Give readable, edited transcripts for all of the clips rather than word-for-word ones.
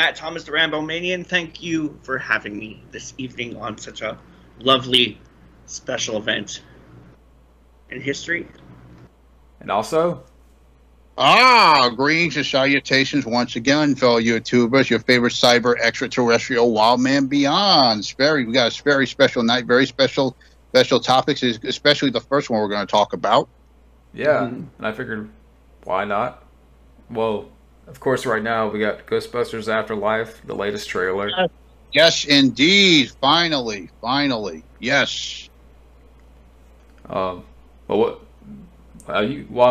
Matt Thomas, the Rambo Manian. Thank you for having me this evening on such a lovely special event in history. And also... greetings and salutations once again, fellow YouTubers. Your favorite cyber extraterrestrial Wildman Beyond. We got a very special night, very special topics, especially the first one we're going to talk about. Yeah, and I figured, why not? Well, of course, right now we got Ghostbusters Afterlife, the latest trailer. Yes, indeed. Finally. Yes. Well, what?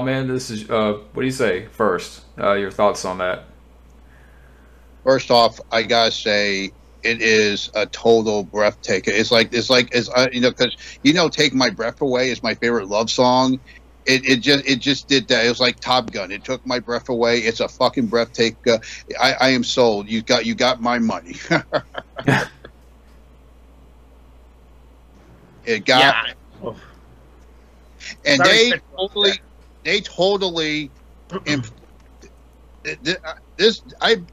Man, this is. What do you say first? Your thoughts on that? First off, I gotta say it is a total breathtaker. It's like because "Take My Breath Away" is my favorite love song. It just did that. It was like Top Gun. It took my breath away. It's a fucking breathtaker. I am sold. You got my money. It got. Yeah. And they totally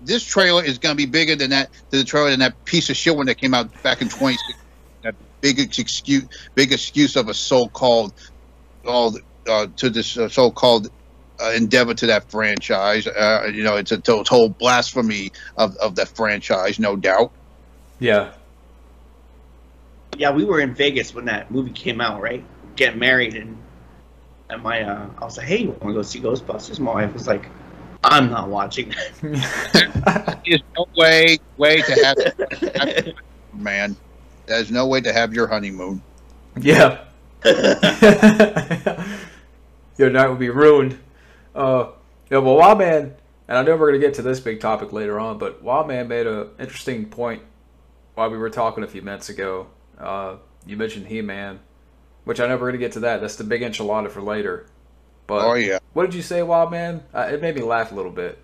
this trailer is going to be bigger than the trailer than that piece of shit one that came out back in 2016. That big excuse of a so-called endeavor to that franchise. It's a total blasphemy of that franchise, no doubt. Yeah. Yeah, we were in Vegas when that movie came out, right? Getting married, and I was like, "Hey, you want to go see Ghostbusters?" My wife was like, "I'm not watching that." There's no way to have man. There's no way to have your honeymoon. Yeah. Your night would be ruined. Well, Wildman, and I know we're gonna get to this big topic later on, but Wildman made an interesting point while we were talking a few minutes ago. You mentioned He-Man, which I know we're going to get to that. That's the big enchilada for later. But oh, yeah. What did you say, Wildman? It made me laugh a little bit.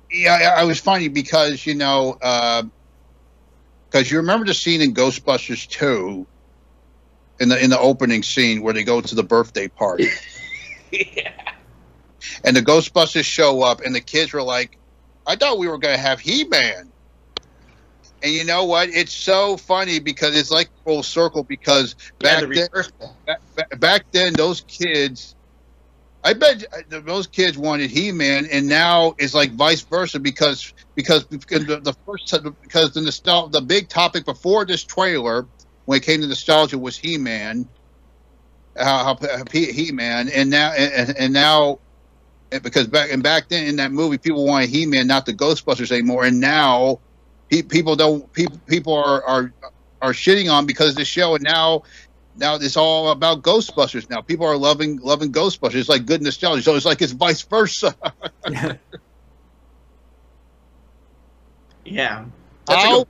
Yeah, I was funny because, you remember the scene in Ghostbusters 2, in the opening scene where they go to the birthday party. Yeah. And the Ghostbusters show up, and the kids were like, I thought we were going to have He-Man. And you know what? It's so funny because it's like full circle. Because back then, those kids, I bet those kids wanted He-Man, and now it's like vice versa. Because the big topic before this trailer, when it came to nostalgia, was He-Man, He-Man, and now. Because back then in that movie, people wanted He-Man, not the Ghostbusters anymore, and now. People are shitting on because of the show, and now it's all about Ghostbusters. Now people are loving Ghostbusters. It's like good nostalgia. So it's like it's vice versa. Yeah. How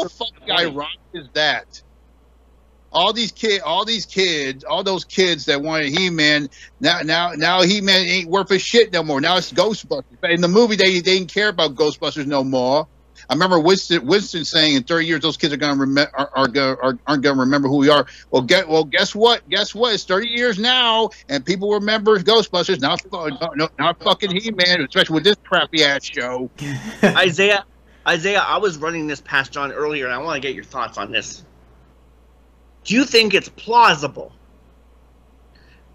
fucking ironic is that? All those kids that wanted He-Man, now He-Man ain't worth a shit no more. Now it's Ghostbusters. In the movie, they didn't care about Ghostbusters no more. I remember Winston saying, "In 30 years, those kids are going to aren't going to remember who we are." Well, guess what? It's 30 years now, and people remember Ghostbusters, not fucking He-Man, especially with this crappy ass show. Isaiah, I was running this past John earlier, and I want to get your thoughts on this. Do you think it's plausible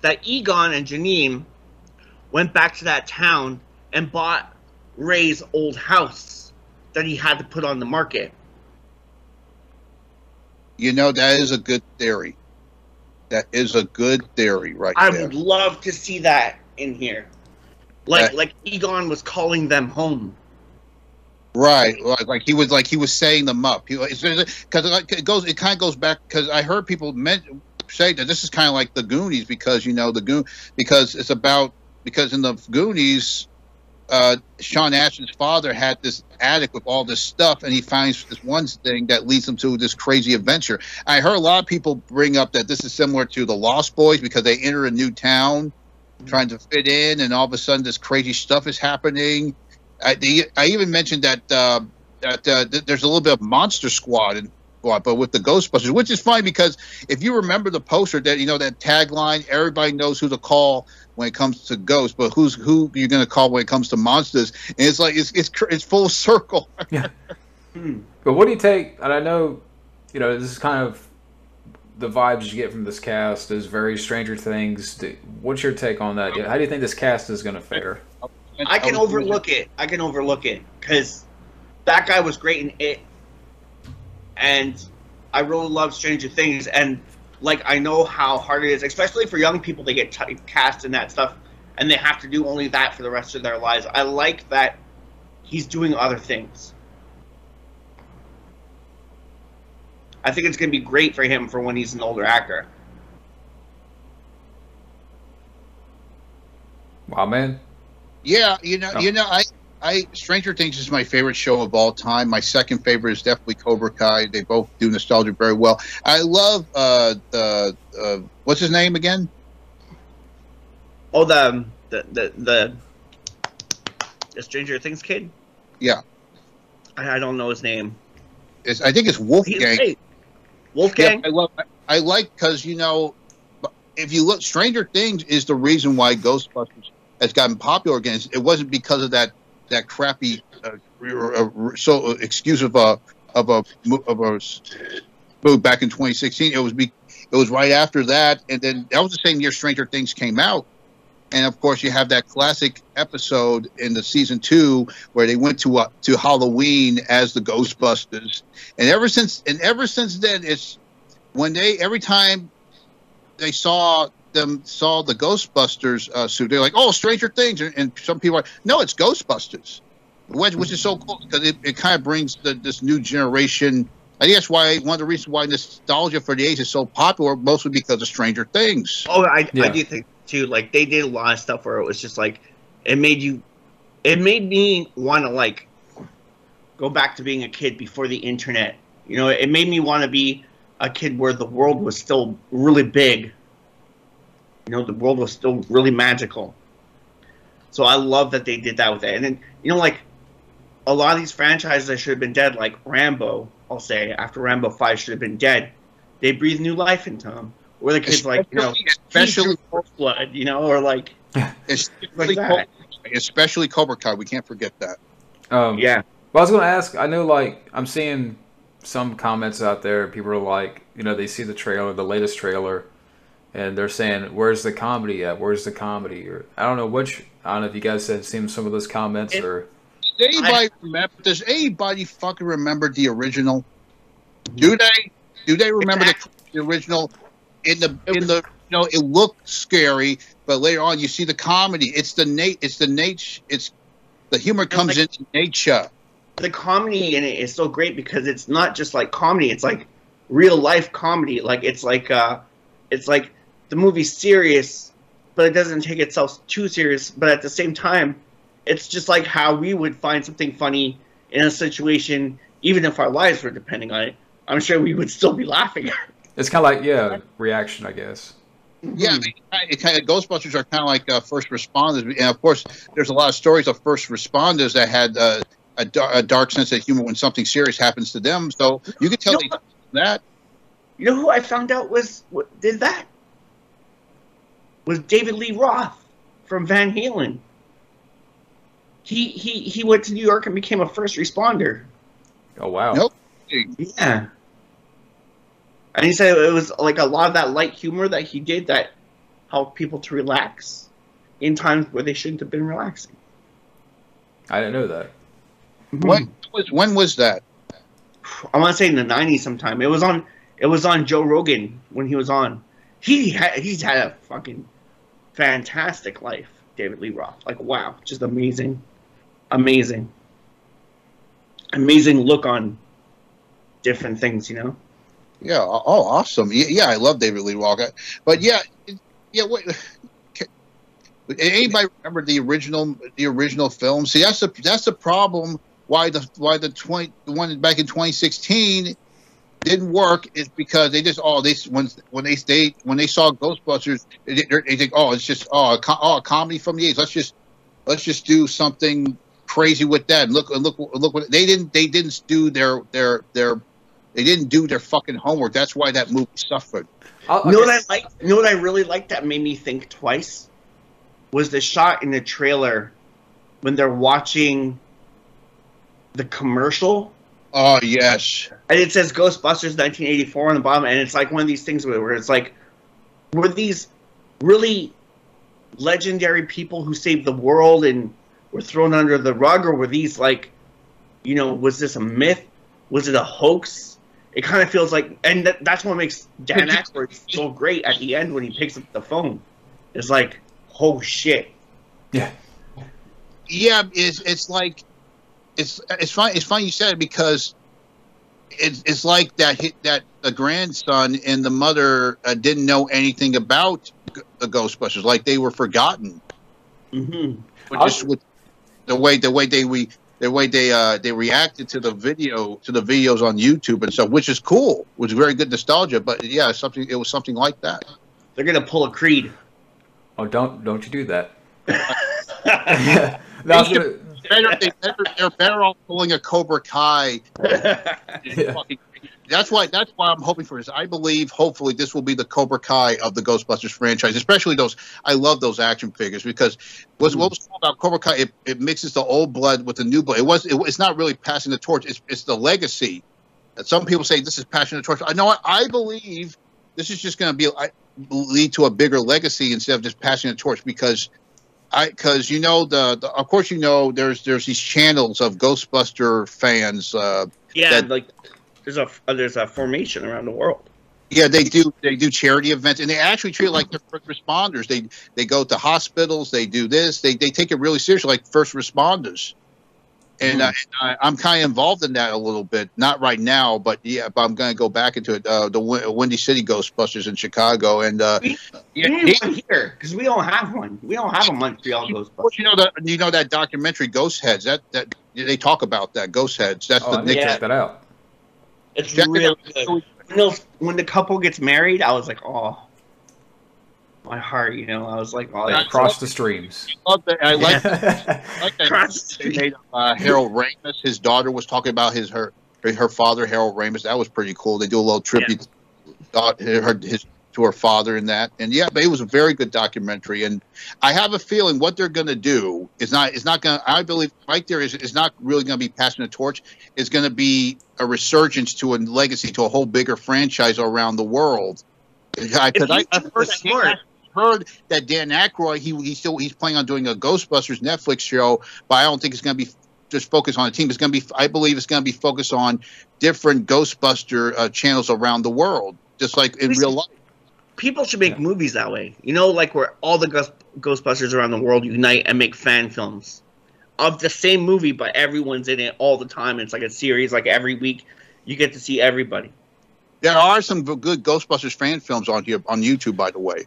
that Egon and Janine went back to that town and bought Ray's old house that he had to put on the market? That is a good theory. That is a good theory, right there. I would love to see that in here. Like Egon was calling them home. Right, like he was saying them up. Because it kind of goes back, because I heard people say that this is kind of like the Goonies, because because in the Goonies, Sean Astin's father had this attic with all this stuff, and he finds this one thing that leads him to this crazy adventure. I heard a lot of people bring up that this is similar to the Lost Boys, because they enter a new town trying to fit in, and all of a sudden this crazy stuff is happening. I even mentioned that there's a little bit of Monster Squad but with the Ghostbusters, which is fine because if you remember the poster, that that tagline, everybody knows who to call when it comes to ghosts, but who you're going to call when it comes to monsters, and it's like it's full circle. Yeah. But what do you take? And I know, this is kind of the vibes you get from this cast is very Stranger Things. What's your take on that? How do you think this cast is going to fare? I can overlook it. Because that guy was great in it, and I really love Stranger Things. And I know how hard it is, especially for young people. They get typecast in that stuff, and they have to do only that for the rest of their lives. I like that he's doing other things. I think it's going to be great for him for when he's an older actor. Wow, man. Yeah, Stranger Things is my favorite show of all time. My second favorite is definitely Cobra Kai. They both do nostalgia very well. I love what's his name again? Oh, the Stranger Things kid? Yeah. I don't know his name. I think it's Wolfgang. Wolfgang? Yeah, I like because if you look, Stranger Things is the reason why Ghostbusters has gotten popular again. It wasn't because of that crappy so excuse of a move back in 2016. It was right after that, and then that was the same year Stranger Things came out. And of course, you have that classic episode in the season 2 where they went to Halloween as the Ghostbusters. And ever since then, it's every time they saw the Ghostbusters suit, they're like, "Oh, Stranger Things," and some people are like, "No, it's Ghostbusters," which is so cool because it kind of brings this new generation. I think that's why one of the reasons why nostalgia for the '80s is so popular, mostly because of Stranger Things. Oh, I do think too. They did a lot of stuff where it was just it made me want to go back to being a kid before the internet. It made me want to be a kid where the world was still really big. The world was still really magical. So I love that they did that with it. And then, a lot of these franchises that should have been dead, like Rambo, I'll say, after Rambo 5 should have been dead, they breathe new life into them. Or the kids especially blood, or especially Cobra Kai. We can't forget that. Yeah. Well, I was going to ask, I know, I'm seeing some comments out there. People are like, they see the trailer, the latest trailer, and they're saying, "Where's the comedy at? Where's the comedy?" Or I don't know if you guys have seen some of those comments or. Does anybody fucking remember the original? Do they remember the original? In the it looked scary, but later on you see the comedy. It's the humor comes in nature. The comedy in it is so great because it's not just comedy, it's real life comedy. It's like the movie's serious, but it doesn't take itself too serious, but at the same time it's just how we would find something funny in a situation, even if our lives were depending on it. I'm sure we would still be laughing. It's kind of reaction, I guess. Yeah, Ghostbusters are kind of like first responders, and of course, there's a lot of stories of first responders that had a dark sense of humor when something serious happens to them. So you could tell that. You know who I found out did that? Was David Lee Roth from Van Halen. He went to New York and became a first responder. Oh wow! Nope. Yeah. And he said it was a lot of that light humor that he did that helped people to relax in times where they shouldn't have been relaxing. I didn't know that. When was that? I want to say in the 90s sometime. It was on Joe Rogan when he was on. He's had a fucking fantastic life, David Lee Roth. Wow, just amazing look on different things, Yeah. Oh, awesome. Yeah, I love David Lee Roth. But yeah. What? Anybody remember the original film? See, that's the problem. Why the one back in 2016 didn't work is because they just when they saw Ghostbusters, they think, oh, it's just a comedy from the 80s. Let's just do something crazy with that. And look what they didn't do They didn't do their fucking homework. That's why that movie suffered. You know what I like? You know what I really liked that made me think twice was the shot in the trailer when they're watching the commercial. Oh yes, and it says Ghostbusters 1984 on the bottom, and it's like one of these things where it's like, were these really legendary people who saved the world and were thrown under the rug, or were these like, you know, was this a myth? Was it a hoax? It kind of feels like, and that's what makes Dan Aykroyd so great at the end when he picks up the phone. It's like, oh shit. Yeah. Yeah, it's like, it's fine you said it, because it's like that the grandson and the mother didn't know anything about the Ghostbusters, like they were forgotten. Mm-hmm. With the way they reacted to the videos on YouTube and stuff, which is cool. It was very good nostalgia, but yeah, it was something like that. They're gonna pull a Creed. Oh, don't you do that. They're better off pulling a Cobra Kai. Yeah. That's why I'm hoping for this. I believe, hopefully, this will be the Cobra Kai of the Ghostbusters franchise. Especially those, I love those action figures, because what was cool about Cobra Kai, it mixes the old blood with the new blood. It's not really passing the torch. It's the legacy. Some people say this is passing the torch. I know. I believe this is just going to lead to a bigger legacy instead of just passing the torch, because you know of course you know there's these channels of Ghostbuster fans. There's a formation around the world. Yeah, they do charity events, and they actually treat it like they're first responders. They go to hospitals. They do this. They take it really seriously, like first responders. And I'm kind of involved in that a little bit. Not right now, but yeah, but I'm going to go back into it. The Windy City Ghostbusters in Chicago, and we need one here because we don't have one. We don't have a Montreal Ghostbusters. You know that documentary Ghost Heads. That they talk about that Ghost Heads. That's I need to check that out. It's really good. When the couple gets married, I was like, oh, my heart, you know. I was like, oh, across the streams. I like that. They made Harold Ramis. His daughter was talking about her father, Harold Ramis. That was pretty cool. They do a little tribute to her father in that. And yeah, but it was a very good documentary. And I have a feeling what they're going to do is not going to, I believe right there is not really going to be passing the torch. It's going to be a resurgence to a legacy, to a whole bigger franchise around the world. Because I heard that Dan Aykroyd, he's planning on doing a Ghostbusters Netflix show, but I don't think it's going to be just focused on a team. It's going to be, I believe it's going to be focused on different Ghostbuster channels around the world, just like in real life. People should make movies that way, you know, like where all the Ghostbusters around the world unite and make fan films of the same movie, but everyone's in it all the time. It's like a series, like every week you get to see everybody. There are some good Ghostbusters fan films on here on YouTube, by the way.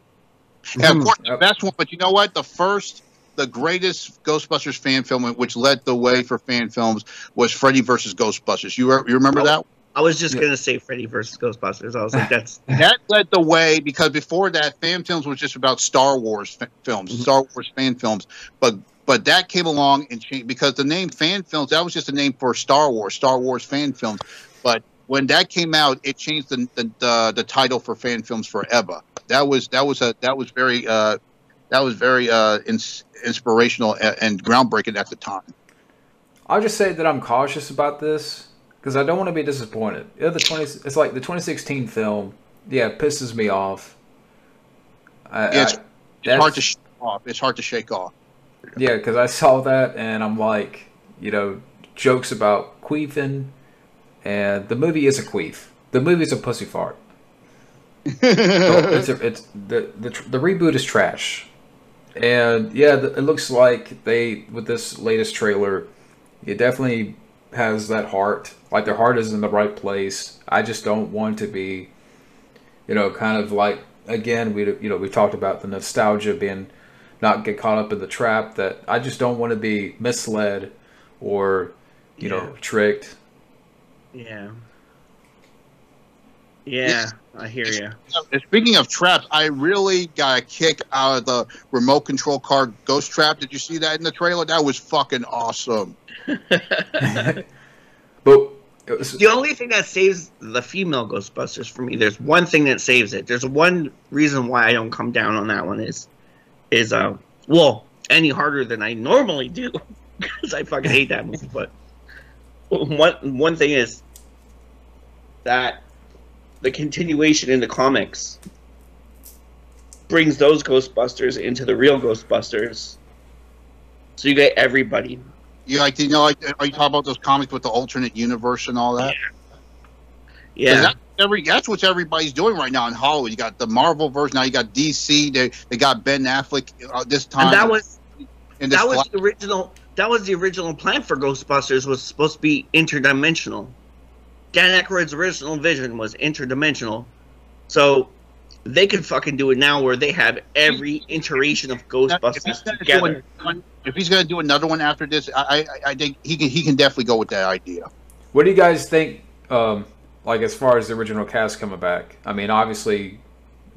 And of course, the best one, but you know what? The greatest Ghostbusters fan film, which led the way for fan films, was Freddy vs. Ghostbusters. You remember that? I was just going to say Freddy vs. Ghostbusters. I was like, that led the way, because before that, fan films was just about Star Wars films, Star Wars fan films. But that came along and changed, because the name fan films, that was just a name for Star Wars fan films. But when that came out, it changed the title for fan films forever. That was very inspirational and groundbreaking at the time. I'll just say that I'm cautious about this because I don't want to be disappointed. It's like the 2016 film. Yeah, it pisses me off. It's hard to shake off. It's hard to shake off. Yeah, because I saw that and I'm like, you know, jokes about queefing, and the movie is a queef. The movie's a pussy fart. The reboot is trash, and yeah, it looks like with this latest trailer, it definitely has that heart. Like their heart is in the right place. I just don't want to be, you know, kind of like, again, we talked about the nostalgia not get caught up in the trap. That I just don't want to be misled or you know, tricked. Yeah, I hear you. Speaking of traps, I really got a kick out of the remote control car ghost trap. Did you see that in the trailer? That was fucking awesome. But The only thing that saves the female Ghostbusters for me, there's one thing that saves it. There's one reason why I don't come down on that one is well, any harder than I normally do because I fucking hate that movie. But one thing is that the continuation in the comics brings those Ghostbusters into the real Ghostbusters, so you get everybody. You like, you know, like, are you talking about those comics with the alternate universe and all that? Yeah. That's what everybody's doing right now in Hollywood. You got the Marvel version, now you got DC. They got Ben Affleck this time. And that was the original. That was the original plan for Ghostbusters. Was supposed to be interdimensional. Dan Aykroyd's original vision was interdimensional, so they could fucking do it now, where they have every iteration of Ghostbusters together. If he's going to do another one after this, I think he can definitely go with that idea. What do you guys think? Like, as far as the original cast coming back, I mean, obviously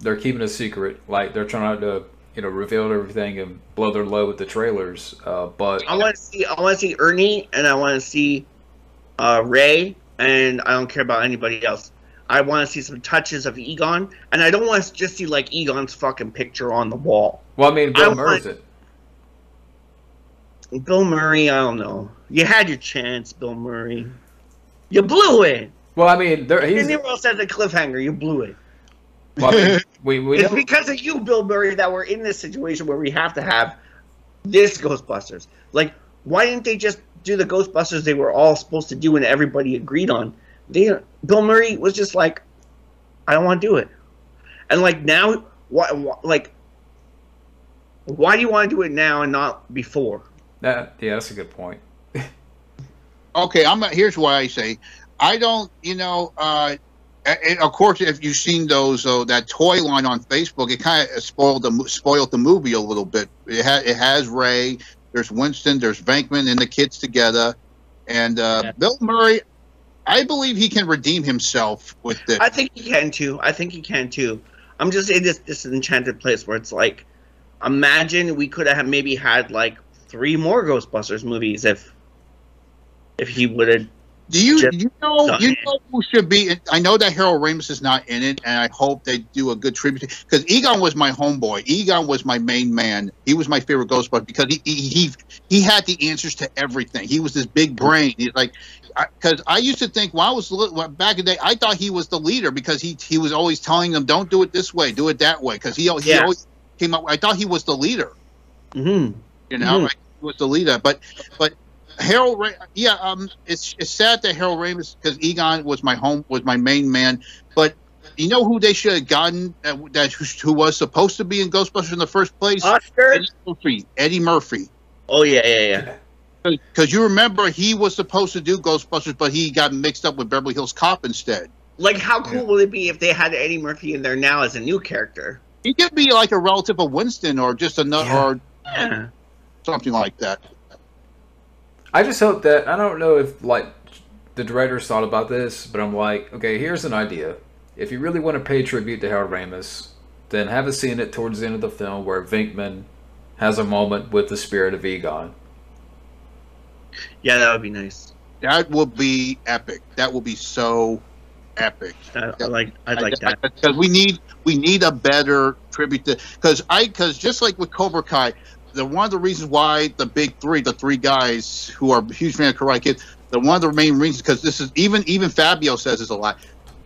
they're keeping a secret. Like, they're trying to, you know, reveal everything and blow their load with the trailers. But I want to see Ernie, and I want to see Ray, and I don't care about anybody else. I want to see some touches of Egon, and I don't want to just see like Egon's fucking picture on the wall. Well, I mean, Bill Murray's it. Bill Murray, I don't know. You had your chance, Bill Murray. You blew it. Well, I mean, he's... Anyone else had the cliffhanger, you blew it. Well, I mean, it's because of you, Bill Murray, that we're in this situation where we have to have this Ghostbusters. Like, why didn't they just do the Ghostbusters they were all supposed to do and everybody agreed on? Bill Murray was just like, I don't want to do it. And like now, why do you want to do it now and not before? Yeah, that's a good point. Okay, here's why I say I don't. You know, of course, if you've seen those that toy line on Facebook, it kind of spoiled the movie a little bit. It has Ray, there's Winston, there's Venkman, and the kids together, and Bill Murray. I believe he can redeem himself with this. I think he can too. I'm just in this disenchanted place where it's like, imagine we could have maybe had like 3 more Ghostbusters movies if he would have. Do you know who should be? I know that Harold Ramis is not in it, and I hope they do a good tribute because Egon was my homeboy. Egon was my main man. He was my favorite Ghostbuster because he had the answers to everything. He was this big brain. He's like, because I used to think when I was back in the day, I thought he was the leader because he was always telling them, "Don't do it this way, do it that way." Because he always came up. I thought he was the leader. Mm-hmm. You know, right? He was the leader, but. Harold, it's sad that Harold Ramis, because Egon was my main man. But you know who they should have gotten who was supposed to be in Ghostbusters in the first place? Oscar? Eddie Murphy. Oh yeah. Because you remember he was supposed to do Ghostbusters, but he got mixed up with Beverly Hills Cop instead. Like, how cool would it be if they had Eddie Murphy in there now as a new character? He could be like a relative of Winston, or just another, or something like that. I just hope that, I don't know if like the directors thought about this, but I'm like, okay, here's an idea. If you really want to pay tribute to Harold Ramis, then have a scene towards the end of the film where Venkman has a moment with the spirit of Egon. Yeah, that would be nice. That would be epic. That would be so epic. I'd like that. Because we need a better tribute to, because just like with Cobra Kai, one of the reasons why the big three, the 3 guys who are huge fans of Karate Kid, one of the main reasons, because this is even Fabio says this a lot.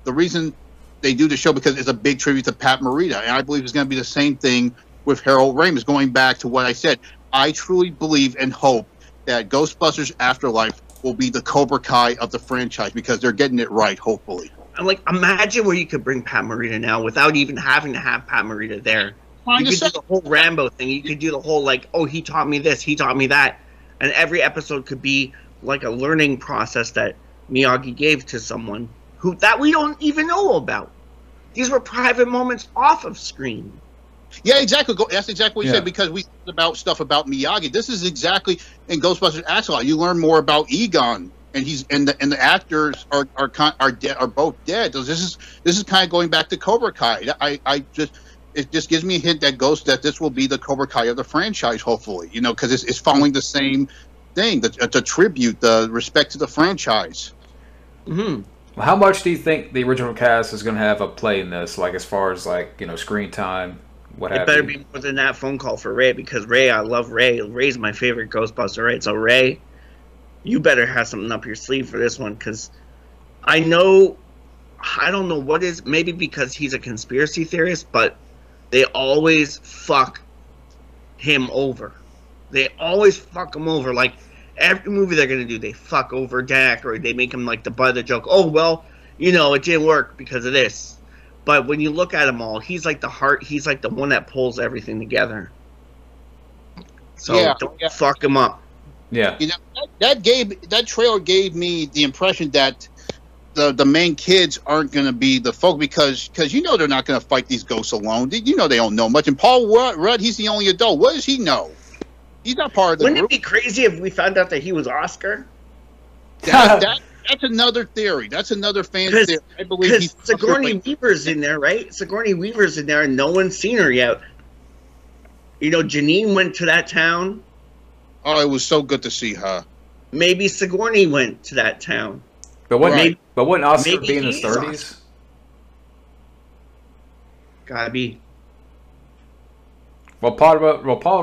The reason they do the show because it's a big tribute to Pat Morita, and I believe it's going to be the same thing with Harold Ramis. Going back to what I said, I truly believe and hope that Ghostbusters Afterlife will be the Cobra Kai of the franchise because they're getting it right. Hopefully, and like imagine where you could bring Pat Morita now without even having to have Pat Morita there. You could do the whole Rambo thing. You could do the whole, like, oh, he taught me this, he taught me that. And every episode could be like a learning process that Miyagi gave to someone that we don't even know about. These were private moments off of screen. Yeah, exactly. That's exactly what you said, because we talked about stuff about Miyagi. This is exactly in Ghostbusters Afterlife. You learn more about Egon, and the actors are both dead. So this is kind of going back to Cobra Kai. It just gives me a hint that this will be the Cobra Kai of the franchise, hopefully, you know, because it's following the same thing, the tribute, the respect to the franchise. Mm-hmm. Well, how much do you think the original cast is going to have a play in this? Like, as far as, like, you know, screen time, what It have better you? be more than that phone call for Ray, because Ray, I love Ray. Ray's my favorite Ghostbuster, right? So Ray, you better have something up your sleeve for this one, because I don't know what is, maybe because he's a conspiracy theorist, but they always fuck him over. They always fuck him over. Like, every movie they're gonna do, they fuck over Dak, or they make him like the butt of the joke. Oh well, it didn't work because of this. But when you look at them all, he's like the heart. He's like the one that pulls everything together. So Yeah, don't yeah. fuck him up. Yeah. That trailer gave me the impression that the main kids aren't going to be the folk because they're not going to fight these ghosts alone. They don't know much. And Paul Rudd, he's the only adult. What does he know? He's not part of the Wouldn't group. it be crazy if we found out that he was Oscar? That's another theory. That's another fan theory. I believe Because Sigourney Weaver's in there, right? Sigourney Weaver's in there, and no one's seen her yet. Janine went to that town. Oh, it was so good to see her. Maybe Sigourney went to that town. But wouldn't, Right. but wouldn't Oscar Maybe be in his he's 30s? Oscar. Gotta be. Well, Paul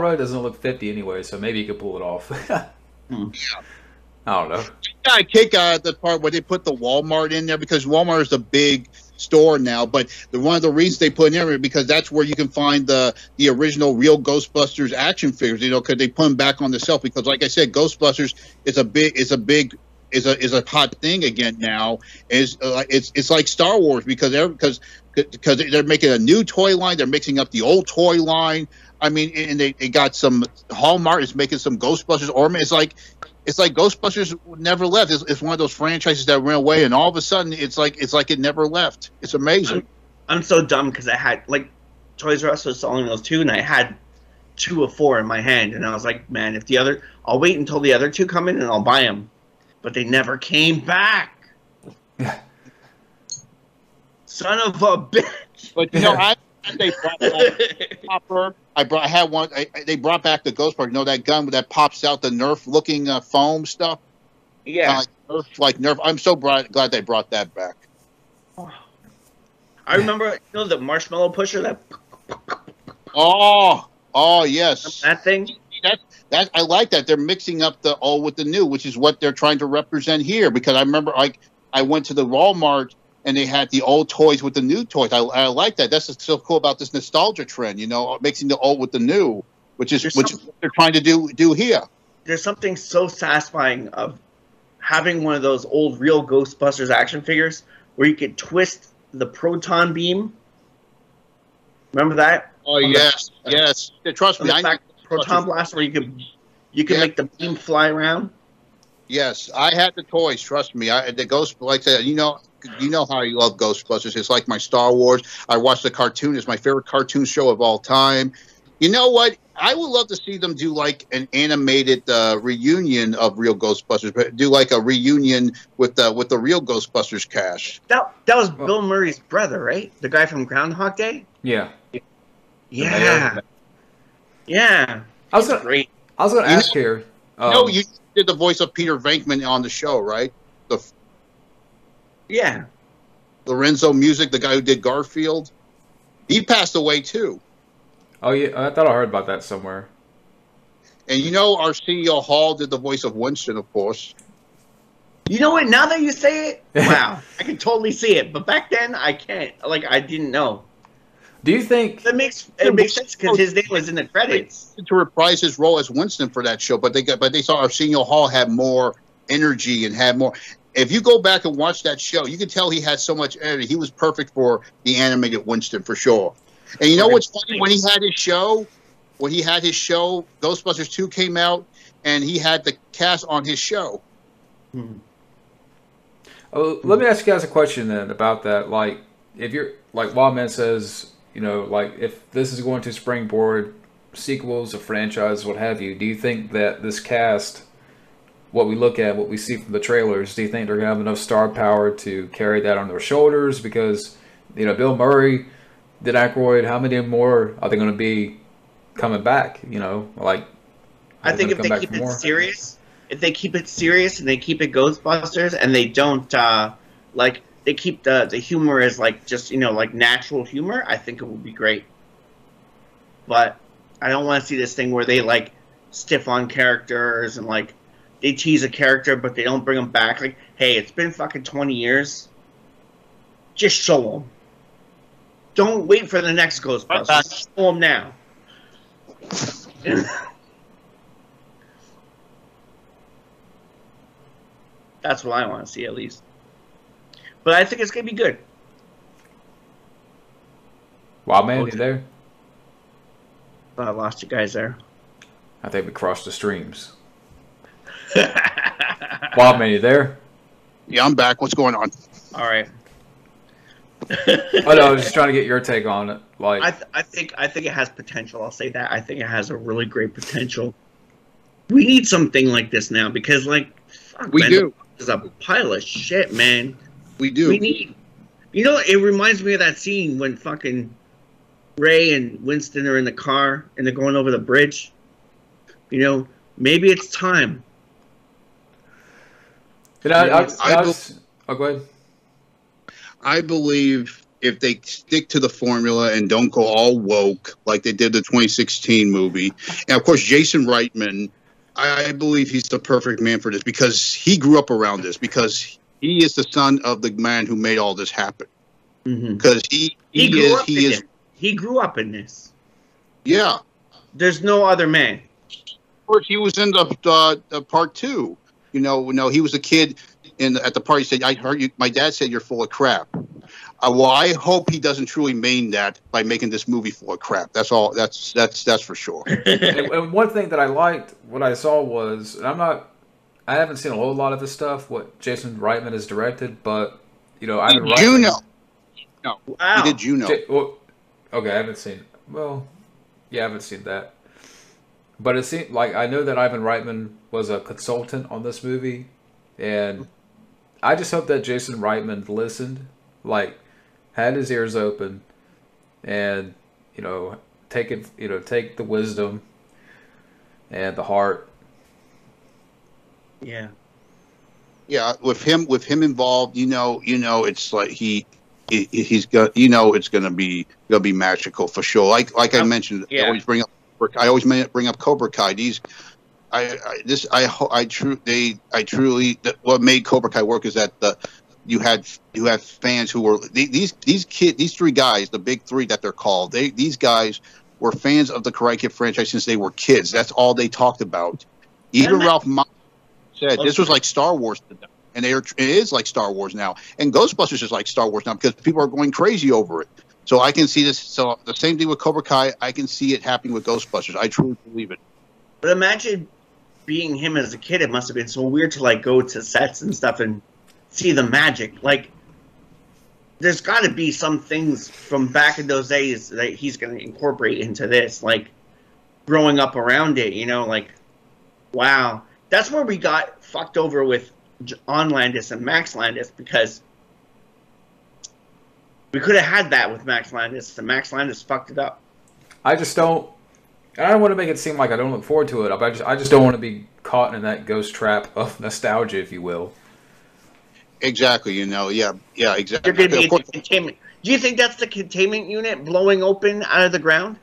Rudd doesn't look 50 anyway, so maybe he could pull it off. I don't know. I kick out of the part where they put the Walmart in there because Walmart is a big store now. But one of the reasons they put it in there because that's where you can find the original real Ghostbusters action figures. Because they put them back on the shelf. Because, like I said, Ghostbusters is a hot thing again now. It's like Star Wars because they're making a new toy line. They're mixing up the old toy line. I mean, and they got some Hallmark is making some Ghostbusters ornaments. It's like Ghostbusters never left. It's one of those franchises that ran away, and all of a sudden, it's like it never left. It's amazing. I'm so dumb because I had Toys R Us was selling those two, and I had 2 of 4 in my hand, and I was like, man, I'll wait until the other 2 come in and I'll buy them, but they never came back. Son of a bitch! But they brought back Popper. I had one. They brought back the Ghostbusters. That gun that pops out the Nerf-looking foam stuff. Yeah, like Nerf. I'm so glad they brought that back. I remember the marshmallow pusher that. Oh yes, That thing. That I like that they're mixing up the old with the new, which is what they're trying to represent here. Because I remember, I went to the Walmart and they had the old toys with the new toys. I like that. That's what's so cool about this nostalgia trend. Mixing the old with the new, which is what they're trying to do here. There's something so satisfying of having one of those old real Ghostbusters action figures where you could twist the proton beam. Remember that? Oh yes. Trust me, I know. Proton blast where you can make the beam fly around. Yes, I had the toys. Trust me, the Ghost. Like I said, you know how I love Ghostbusters. It's like my Star Wars. I watch the cartoon. It's my favorite cartoon show of all time. You know what? I would love to see them do like an animated reunion of real Ghostbusters, but do like a reunion with the real Ghostbusters cast. That was Bill Murray's brother, right? The guy from Groundhog Day. Yeah. Yeah. Yeah. I was gonna ask here. You did the voice of Peter Venkman on the show, right? Yeah. Lorenzo Music, the guy who did Garfield, he passed away too. Oh yeah, I thought I heard about that somewhere. And Arsenio Hall did the voice of Winston, of course. You know what? Now that you say it, wow, I can totally see it. But back then, I can't. I didn't know. Do you think it makes sense because his name was in the credits to reprise his role as Winston for that show? But they saw Arsenio Hall had more energy and had more. If you go back and watch that show, you can tell he had so much energy. He was perfect for the animated Winston for sure. And you know what's funny? When he had his show, Ghostbusters 2 came out, and he had the cast on his show. Let me ask you guys a question then about that. Like, if you're like Wildman says, if this is going to springboard sequels, a franchise, what have you, do you think that this cast, what we see from the trailers, do you think they're going to have enough star power to carry that on their shoulders? Because, Bill Murray, Dan Aykroyd, how many more are they going to be coming back? I think if they keep it serious if they keep it serious and they keep it Ghostbusters and they don't like they keep the humor as like just like natural humor, I think it would be great. But I don't want to see this thing where they like stiff on characters and like they tease a character but they don't bring them back. Like, hey, it's been fucking 20 years. Just show them. Don't wait for the next Ghostbusters. Show them now. That's what I want to see, at least. But I think it's going to be good. Wildman, you there? I lost you guys there. I think we crossed the streams. Wildman, you there? Yeah, I'm back. What's going on? All right. Oh no, I was just trying to get your take on it. Like, I think it has potential. I'll say that. I think it has a really great potential. We need something like this now because, like, fuck, we man, do. It's a pile of shit, man. We do. We need. It reminds me of that scene when fucking Ray and Winston are in the car and they're going over the bridge. Maybe it's time. oh, go ahead. I believe if they stick to the formula and don't go all woke like they did the 2016 movie, and of course Jason Reitman, I believe he's the perfect man for this because he grew up around this, because he is the son of the man who made all this happen. Because he grew up in this. Yeah. There's no other man. Of course, he was in the part 2. He was a kid. At the party, said, "I heard you. My dad said you're full of crap." Well, I hope he doesn't truly mean that by making this movie full of crap. That's all. That's for sure. And one thing that I liked, what I saw was, and I haven't seen a whole lot of his stuff, what Jason Reitman has directed, but Ivan Reitman. Juno. No, wow. He did Juno. Okay, I haven't seen. Well, yeah, I haven't seen that. But it seemed like I know that Ivan Reitman was a consultant on this movie, and I just hope that Jason Reitman listened, like had his ears open, and take the wisdom and the heart. Yeah. Yeah, with him involved, it's like he's got, it's gonna be magical for sure. Like I mentioned, yeah. I always bring up Cobra Kai. What made Cobra Kai work is that you have fans who were these 3 guys, the big 3 that they're called. These guys were fans of the Karate Kid franchise since they were kids. That's all they talked about. Even Ralph Macchio said this was like Star Wars to them, and it is like Star Wars now. And Ghostbusters is like Star Wars now because people are going crazy over it. So I can see this. So the same thing with Cobra Kai. I can see it happening with Ghostbusters. I truly believe it. But imagine being him as a kid. It must have been so weird to like go to sets and stuff and see the magic. Like, there's got to be some things from back in those days that he's going to incorporate into this. Like, growing up around it, like, wow. That's where we got fucked over with on Landis and Max Landis, because we could have had that with Max Landis, and Max Landis fucked it up. I don't want to make it seem like I don't look forward to it. I just don't want to be caught in that ghost trap of nostalgia, if you will. Exactly, yeah, exactly. You're going to be containment. Do you think that's the containment unit blowing open out of the ground?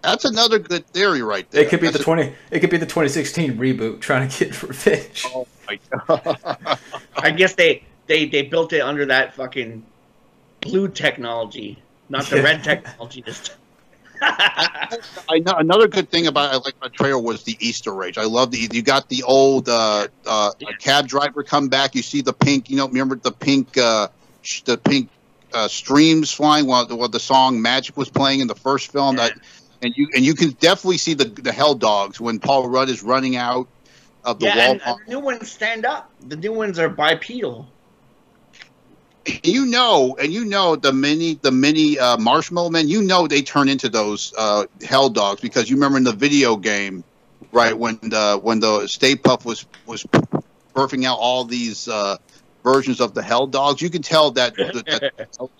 That's another good theory, right there. It could be the 2016 reboot trying to get revenge. Oh my god! I guess they built it under that fucking blue technology, not the red technology this time. I know another good thing about the trailer was the Easter eggs. I love you got the old cab driver come back. You see the pink. Remember the pink streams flying while the song Magic was playing in the first film. Yeah. And you can definitely see the Hell Dogs when Paul Rudd is running out of the wall. And the new ones stand up. The new ones are bipedal. The mini marshmallow men. They turn into those Hell Dogs, because you remember in the video game, right, when the Stay Puft was birthing out all these versions of the Hell Dogs. You can tell that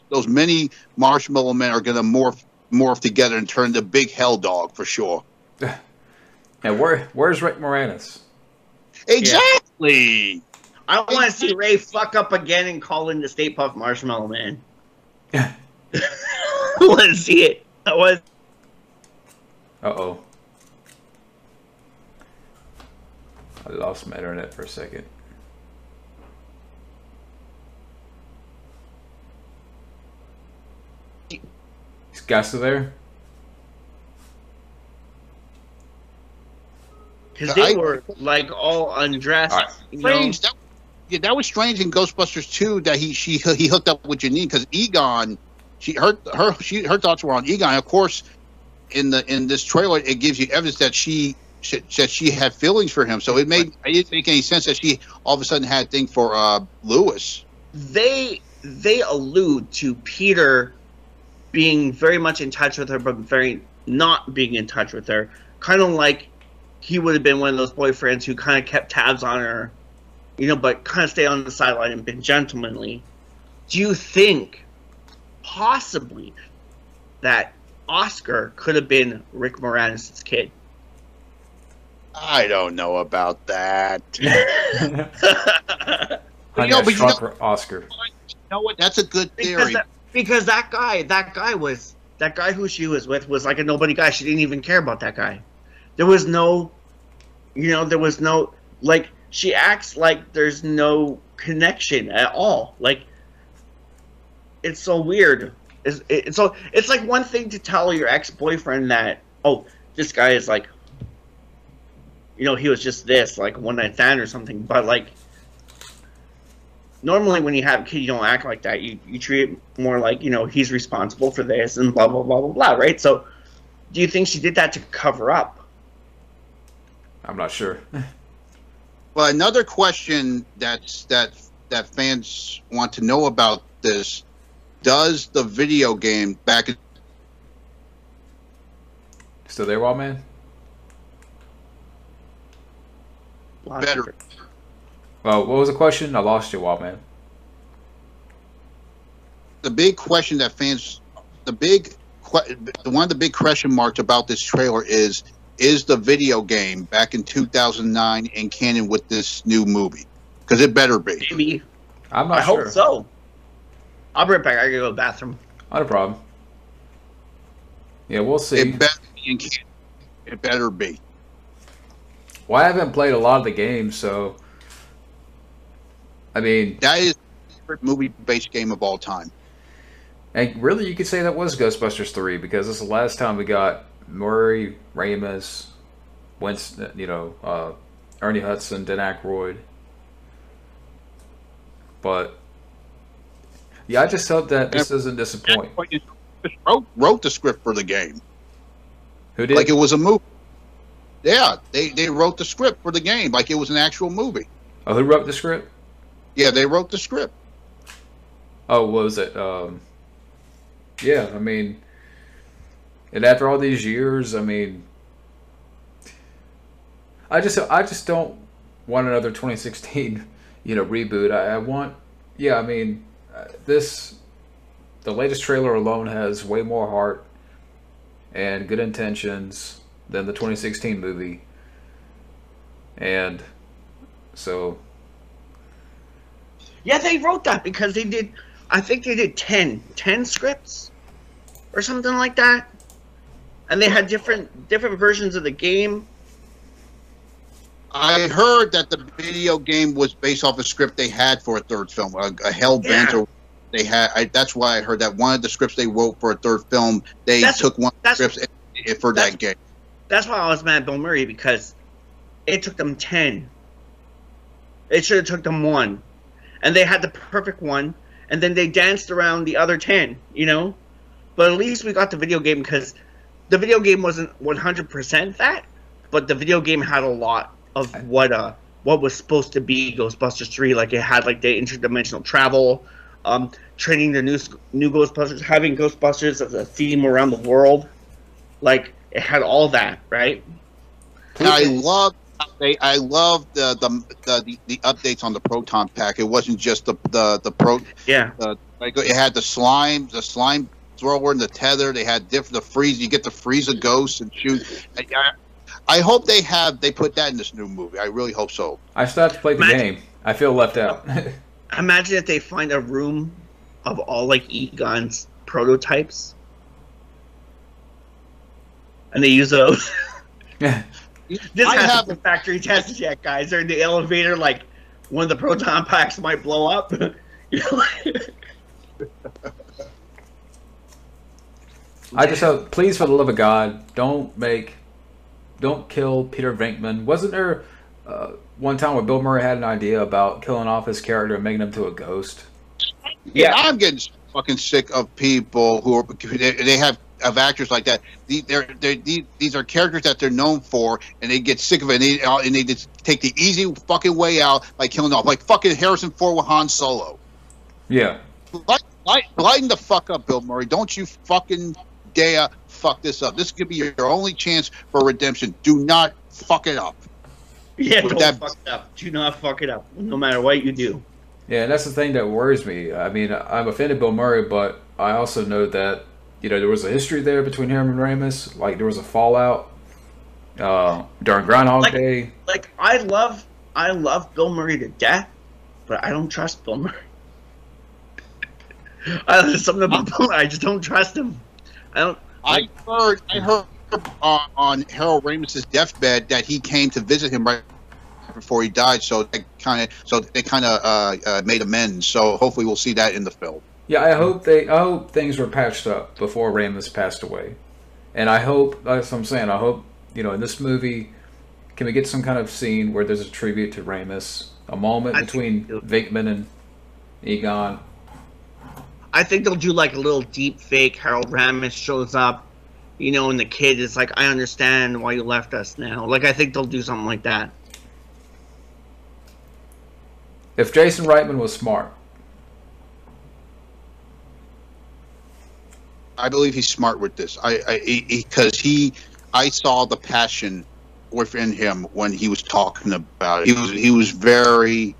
those mini marshmallow men are going to morph together and turn into big Hell Dog for sure. And where's Rick Moranis? Exactly. I want to see Ray fuck up again and call in the Stay Puft Marshmallow Man. Yeah. I want to see it. Uh-oh. I lost my internet for a second. Is Guy still there? Because they were like all undressed. Right. Strange. That was strange in Ghostbusters 2 that he hooked up with Janine, because Egon, her thoughts were on Egon. Of course, in this trailer, it gives you evidence that she had feelings for him. So it didn't make any sense that she all of a sudden had a thing for Lewis. They allude to Peter being very much in touch with her, but very not being in touch with her. Kind of like he would have been one of those boyfriends who kind of kept tabs on her, but kind of stayed on the sideline and been gentlemanly. Do you think possibly that Oscar could have been Rick Moranis' kid? I don't know about that. Oscar. You know what? That's a good theory. Because that guy who she was with was like a nobody guy. She didn't even care about that guy. There was no, like, she acts like there's no connection at all. Like, it's so weird. It's like one thing to tell your ex-boyfriend that, oh, this guy is like, he was just this, like, one night stand or something. But, like, normally when you have a kid, you don't act like that. You treat it more like, he's responsible for this and blah, blah, blah, blah, blah, right? So, do you think she did that to cover up? I'm not sure. Well, another question that fans want to know about this: does the video game back still there, Wildman? better? Well, what was the question? I lost you, Wildman. The big question that fans, one of the big question marks about this trailer is the video game back in 2009 in canon with this new movie? Because it better be. Maybe. I'm not sure. I hope so. I'll be right back. I gotta go to the bathroom. Not a problem. Yeah, we'll see. It better be in canon. It better be. Well, I haven't played a lot of the games, so I mean, that is my favorite movie-based game of all time. And really, you could say that was Ghostbusters 3, because this is the last time we got Murray, Ramis, Winston, Ernie Hudson, Dan Aykroyd. But yeah, I just hope that this doesn't disappoint. Wrote the script for the game. Who did? Like it was a movie. Yeah, they wrote the script for the game like it was an actual movie. Oh, who wrote the script? Yeah, they wrote the script. Oh, what was it? Yeah, I mean, and after all these years, I mean, I just don't want another 2016, reboot. I want, yeah, I mean, the latest trailer alone has way more heart and good intentions than the 2016 movie, and so. Yeah, they wrote that because they did. I think they did 10 scripts or something like that, and they had different versions of the game. I heard that the video game was based off a script they had for a third film, a Hellbent. Yeah. They had. That's why I heard that one of the scripts they wrote for a third film, they took one of the scripts for that game. That's why I was mad at Bill Murray, because it took them 10. It should have took them 1. And they had the perfect one, and then they danced around the other 10, But at least we got the video game, because the video game wasn't 100% that, but the video game had a lot of what was supposed to be Ghostbusters 3. Like, it had, like, the interdimensional travel, training the new Ghostbusters, having Ghostbusters as a theme around the world. Like, it had all that, right? And I love the updates on the proton pack. It wasn't just the pro. Yeah. It had the slime thrower and the tether. They had the freeze. You get to freeze a ghost and shoot. I hope they put that in this new movie. I really hope so. I still have to play the game. I feel left out. Imagine if they find a room of all like Egon's prototypes, and they use those. This hasn't been factory tested yet, guys. They're in the elevator, like one of the proton packs might blow up. I just hope, please, for the love of God, don't kill Peter Venkman. Wasn't there one time where Bill Murray had an idea about killing off his character and making him to a ghost? Yeah, I'm getting fucking sick of people who are they have of actors like that. These are characters that they're known for, and they get sick of it, and they just take the easy fucking way out by killing off, like fucking Harrison Ford with Han Solo. Yeah. Lighten the fuck up, Bill Murray. Don't you fucking dare fuck this up. This could be your only chance for redemption. Do not fuck it up. Yeah, don't fuck it up. Do not fuck it up, no matter what you do. Yeah, and that's the thing that worries me. I mean, I'm offended Bill Murray, but I also know that, you know, there was a history there between him and Ramis. Like, there was a fallout during Groundhog Day. Like, I love Bill Murray to death, but I don't trust Bill Murray. Something about Bill Murray, I just don't trust him. I heard on Harold Ramis's deathbed that he came to visit him right before he died, so they kind of made amends. So hopefully we'll see that in the film. Yeah, I hope things were patched up before Ramis passed away, and I hope, that's what I'm saying. I hope, you know, in this movie, can we get some kind of scene where there's a tribute to Ramis, a moment between Venkman and Egon. I think they'll do like a little deep fake. Harold Ramis shows up, you know, and the kid is like, "I understand why you left us now." Like, I think they'll do something like that. If Jason Reitman was smart, I believe he's smart with this. I saw the passion within him when he was talking about it. He was very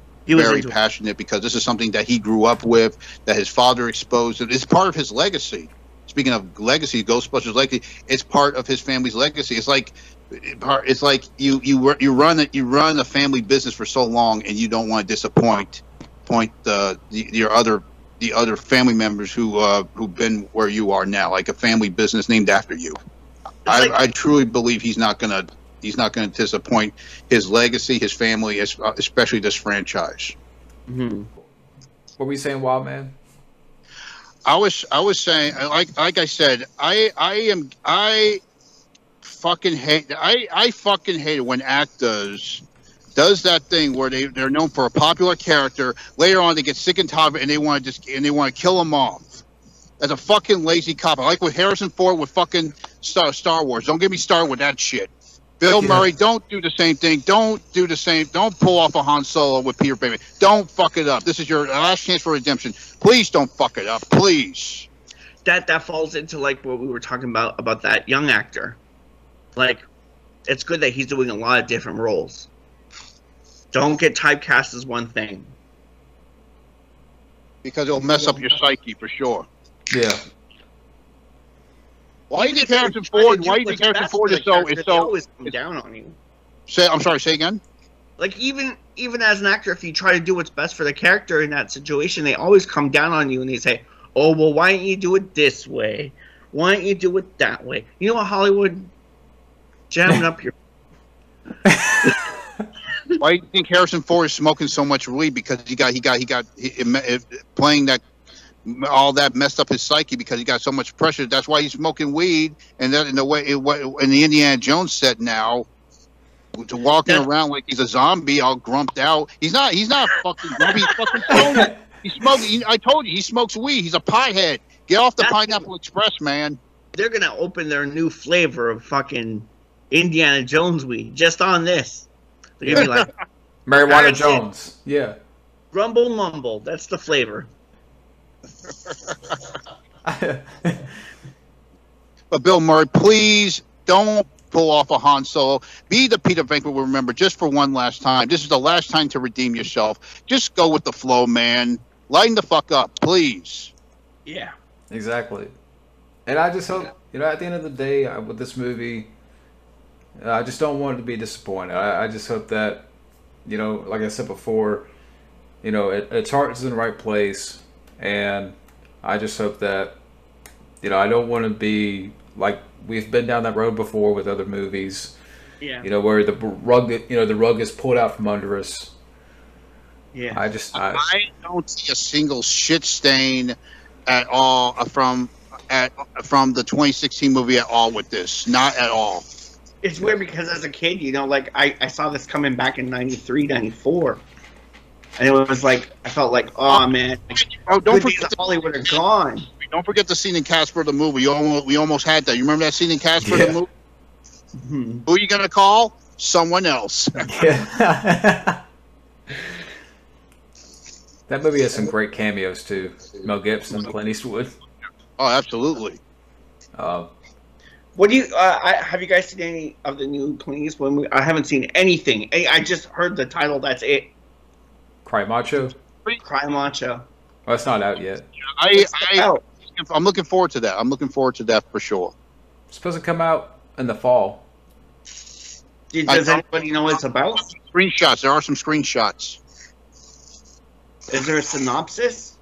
passionate, because this is something that he grew up with, that his father exposed. It's part of his legacy. Speaking of legacy, Ghostbusters legacy, it's part of his family's legacy. It's like you run a family business for so long, and you don't want to disappoint the other family members who've been where you are now, like a family business named after you. I truly believe he's not gonna disappoint his legacy, his family, especially this franchise. Mm-hmm. What were you saying, Wild Man? I was saying, like I said, I fucking hate it when actors does that thing where they're known for a popular character. Later on, they get sick and tired of it, and they want to kill them off. As a fucking lazy cop, like with Harrison Ford with fucking Star Wars. Don't get me started with that shit. Bill Murray, don't do the same thing. Don't pull off a Han Solo with Peter Venkman. Don't fuck it up. This is your last chance for redemption. Please don't fuck it up. Please. That falls into like what we were talking about that young actor. Like, it's good that he's doing a lot of different roles. Don't get typecast as one thing, because it'll mess up your psyche for sure. Yeah. Why do you think Harrison Ford? Why do you think Harrison Ford is so? It's always come down on you. I'm sorry. Say again. Like, even as an actor, if you try to do what's best for the character in that situation, they always come down on you and they say, "Oh, well, why don't you do it this way? Why don't you do it that way?" You know what, Hollywood? Jamming up your. Why do you think Harrison Ford is smoking so much weed? Because he got playing that, all that messed up his psyche, because he got so much pressure. That's why he's smoking weed. And that in the Indiana Jones set now, to walking around like he's a zombie, all grumped out. He's not fucking grumpy. He's fucking smoking. He's smoking. I told you, he smokes weed. He's a piehead. Get off the Pineapple Express, man. They're gonna open their new flavor of fucking Indiana Jones weed just on this. They're gonna be like Marijuana Jones. Yeah. Rumble mumble. That's the flavor. But Bill Murray, please don't pull off a Han Solo. Be the Peter Venkman we'll remember just for one last time. This is the last time to redeem yourself. Just go with the flow, man. Lighten the fuck up, please. Yeah. Exactly. And I just hope, at the end of the day, with this movie, I just don't want it to be disappointed. I just hope that, like I said before, its heart is in the right place, and I just hope that, I don't want to be like we've been down that road before with other movies. Yeah. Where the rug is pulled out from under us. Yeah. I don't see a single shit stain at all from the 2016 movie at all with this. Not at all. It's weird because as a kid, like I saw this coming back in 93, 94. And it was like, I felt like, oh man, don't forget Hollywood are gone. Don't forget the scene in Casper the movie. We almost had that. You remember that scene in Casper the movie? Mm-hmm. Who are you gonna call? Someone else. Yeah. That movie has some great cameos too. Mel Gibson, Clint Eastwood. Oh, absolutely. What do you have you guys seen any of the new Clint Eastwood movie? I haven't seen anything. I just heard the title. That's it. Cry Macho. Cry Macho. Well, it's not out yet. I'm looking forward to that. I'm looking forward to that for sure. It's supposed to come out in the fall. Does anybody know what it's about? Screenshots. There are some screenshots. Is there a synopsis?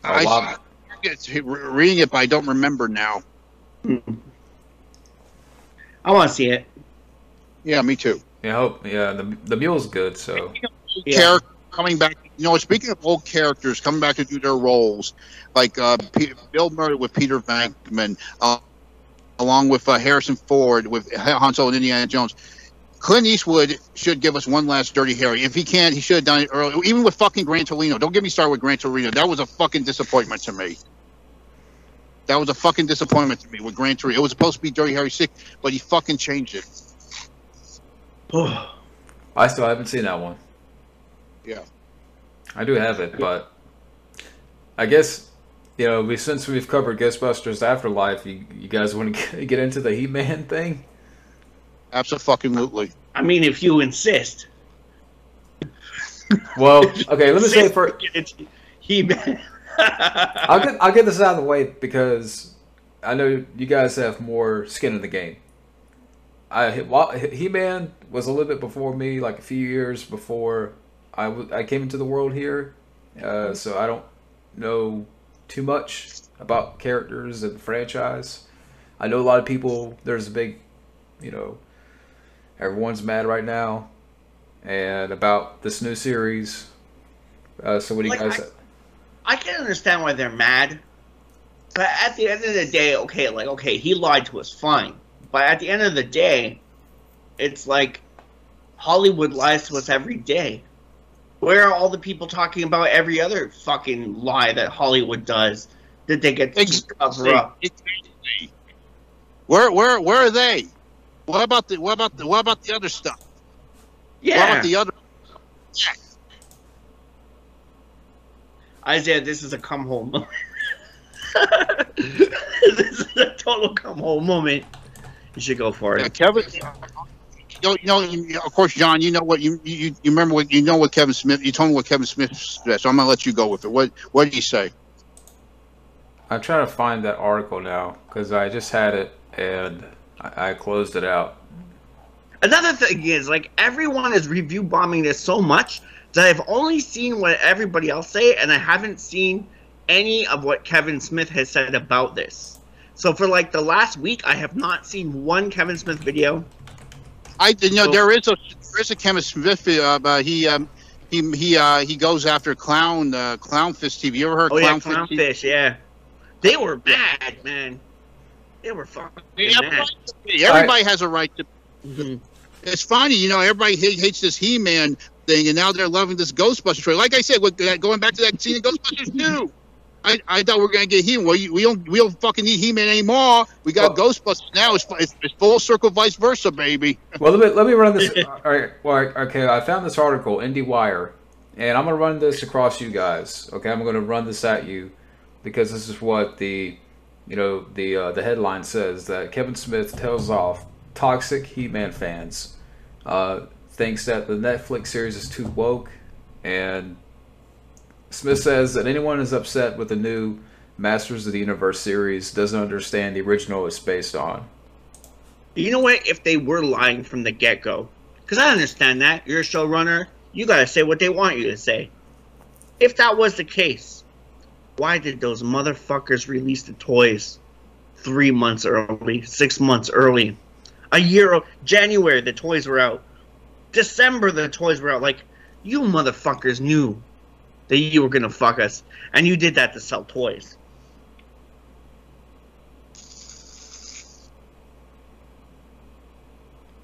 Reading it, but I don't remember now. I want to see it. Yeah, me too. Yeah, the mule's good. So character coming back. Speaking of old characters coming back to do their roles, like Bill Murray with Peter Venkman, along with Harrison Ford with Han Solo and Indiana Jones. Clint Eastwood should give us one last Dirty Harry. If he can't, he should have done it early. Even with fucking Gran Torino. Don't get me started with Gran Torino. That was a fucking disappointment to me. That was a fucking disappointment to me with Gran Torino. It was supposed to be Dirty Harry 6, but he fucking changed it. I still haven't seen that one. Yeah. I do have it, but I guess, since we've covered Ghostbusters Afterlife, you guys want to get into the He-Man thing? Absolutely. I mean, if you insist. Well, okay, let me say for He-Man. I'll get this out of the way because I know you guys have more skin in the game. He-Man was a little bit before me, like a few years before I came into the world here, so I don't know too much about characters and the franchise. I know a lot of people. There's a big, everyone's mad right now, and about this new series. So what do you guys? I can understand why they're mad, but at the end of the day, okay, he lied to us, fine. But at the end of the day, it's like Hollywood lies to us every day. Where are all the people talking about every other fucking lie that Hollywood does that they get to cover up? Exactly. Where are they? What about the other stuff? Yeah. What about the other? Yeah. Isaiah, this is a come home moment. This is a total come home moment. You should go for it. Kevin, of course, John, you remember what Kevin Smith, you told me what Kevin Smith said, so I'm going to let you go with it. What did he say? I'm trying to find that article now because I just had it and I closed it out. Another thing is, everyone is review bombing this so much that I've only seen what everybody else say, and I haven't seen any of what Kevin Smith has said about this. So for the last week, I have not seen one Kevin Smith video. There is a Kevin Smith video. He goes after Clownfish TV. You ever heard Clownfish? Yeah, they were bad, man. They were fucking bad. Everybody has a right to. Mm-hmm. It's funny, everybody hates this He-Man thing, and now they're loving this Ghostbusters trailer. Like I said, going back to that scene in Ghostbusters 2. I thought we were gonna get He-Man. Well, we don't fucking need He-Man anymore. We got Ghostbusters now. It's full circle, vice versa, baby. Well, let me run this. All right. Well, okay. I found this article, IndieWire, and I'm gonna run this across you guys. Okay, I'm gonna run this at you because this is what the headline says that Kevin Smith tells off toxic He-Man fans. Thinks that the Netflix series is too woke, and Smith says that anyone is upset with the new Masters of the Universe series doesn't understand the original it's based on. You know what? If they were lying from the get-go, because I understand that. You're a showrunner. You got to say what they want you to say. If that was the case, why did those motherfuckers release the toys 3 months early, 6 months early? A year, January, the toys were out. December, the toys were out. Like, you motherfuckers knew that you were going to fuck us. And you did that to sell toys.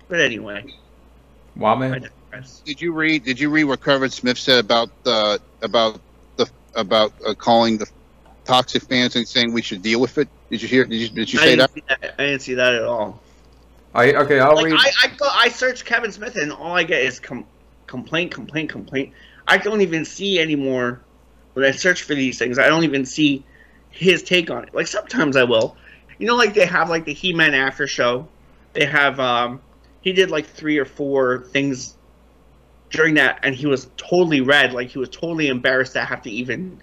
But anyway. Wow, man. Did you read what Kevin Smith said about calling the toxic fans and saying we should deal with it? Did you hear? Did you say that? I didn't see that at all. I'll read. I search Kevin Smith and all I get is complaint. I don't even see anymore when I search for these things. I don't even see his take on it. Like sometimes I will. You know, like they have like the He-Man after show. They have he did like 3 or 4 things during that, and he was totally red. Like he was totally embarrassed to have to even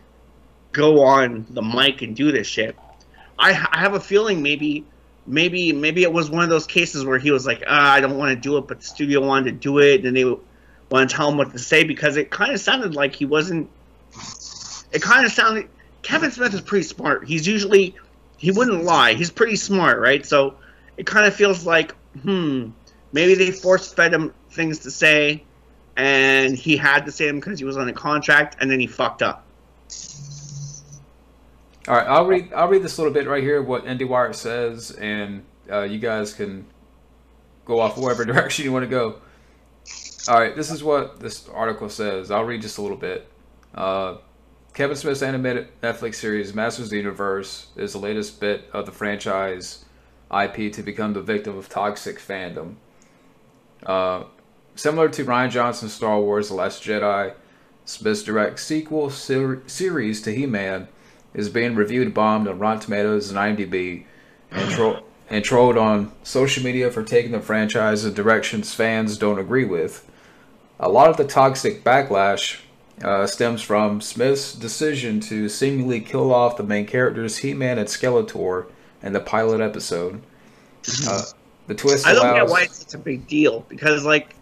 go on the mic and do this shit. I have a feeling maybe it was one of those cases where he was like, I don't want to do it, but the studio wanted to do it, and they want to tell him what to say, because it kind of sounded like he wasn't. It kind of sounded. Kevin Smith is pretty smart. He wouldn't lie. He's pretty smart, right? So it kind of feels like, maybe they force-fed him things to say, and he had to say them because he was on a contract, and then he fucked up. All right, I'll read this little bit right here, what IndieWire says, and you guys can go off whatever direction you want to go. All right, this is what this article says. I'll read just a little bit. Kevin Smith's animated Netflix series Masters of the Universe is the latest bit of the franchise IP to become the victim of toxic fandom. Similar to Rian Johnson's Star Wars The Last Jedi, Smith's direct sequel series to He-Man is being reviewed bombed on Rotten Tomatoes and IMDb, and trolled on social media for taking the franchise in directions fans don't agree with. A lot of the toxic backlash stems from Smith's decision to seemingly kill off the main characters He-Man and Skeletor in the pilot episode. The twist I don't allows... get why it's such a big deal, because like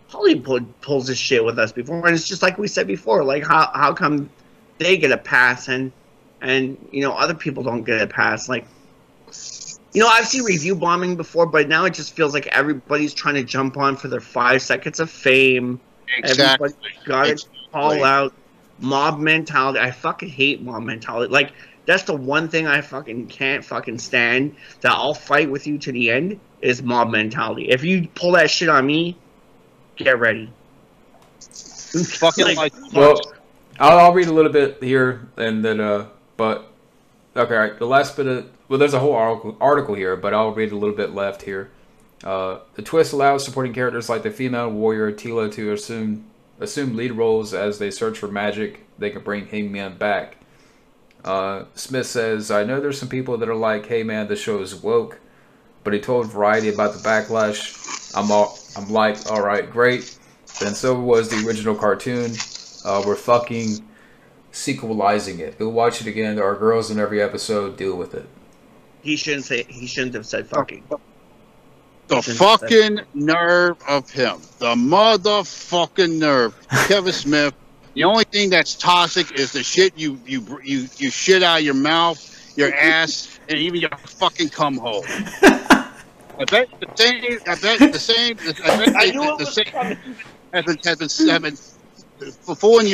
Hollywood pulls this shit with us before, and it's just like we said before, like how come they get a pass and you know other people don't get a pass? Like, you know, I've seen review bombing before, but now it just feels like everybody's trying to jump on for their 5 seconds of fame. Exactly. Everybody's got to call out mob mentality. I fucking hate mob mentality. Like, that's the one thing I fucking can't fucking stand, that I'll fight with you to the end, is mob mentality. If you pull that shit on me, get ready. Fucking like well, I'll read a little bit here, and then but okay, all right, the last bit of, well, there's a whole article here, but I'll read a little bit left here. The twist allows supporting characters like the female warrior Tila to assume lead roles as they search for magic they can bring He-Man back. Smith says, I know there's some people that are like, hey man, the show is woke, but he told Variety about the backlash. I'm like, alright, great. Then so was the original cartoon. We're fucking sequelizing it. Go watch it again. There are girls in every episode. Deal with it. He shouldn't have said fucking. The fucking nerve of him. The motherfucking nerve. Kevin Smith. The only thing that's toxic is the shit you shit out of your mouth, your ass, and even your fucking cum hole. I bet the same.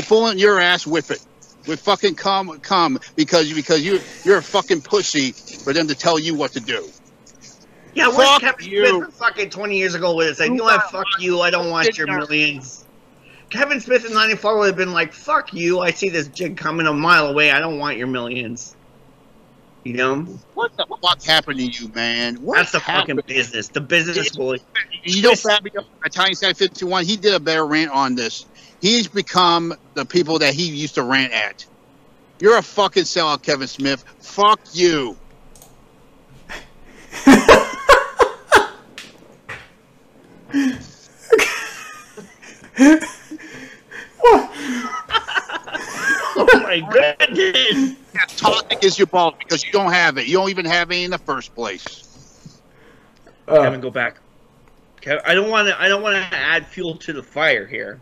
Fooling your ass with it. With fucking cum because you're a fucking pussy for them to tell you what to do. Yeah, what Kevin Smith fucking 20 years ago would have said, you know what, fuck you, I don't want your millions. Kevin Smith in 94 would have been like, fuck you, I see this jig coming a mile away, I don't want your millions. You know? What the fuck happened to you, man? That's the fucking business. The business will... You know, Fabio, Italian Side 51, he did a better rant on this. He's become the people that he used to rant at. You're a fucking sellout, Kevin Smith. Fuck you. Oh my goodness! Toxic is your ball because you don't have it. You don't even have it in the first place. Kevin, go back. Kevin, I don't want to add fuel to the fire here.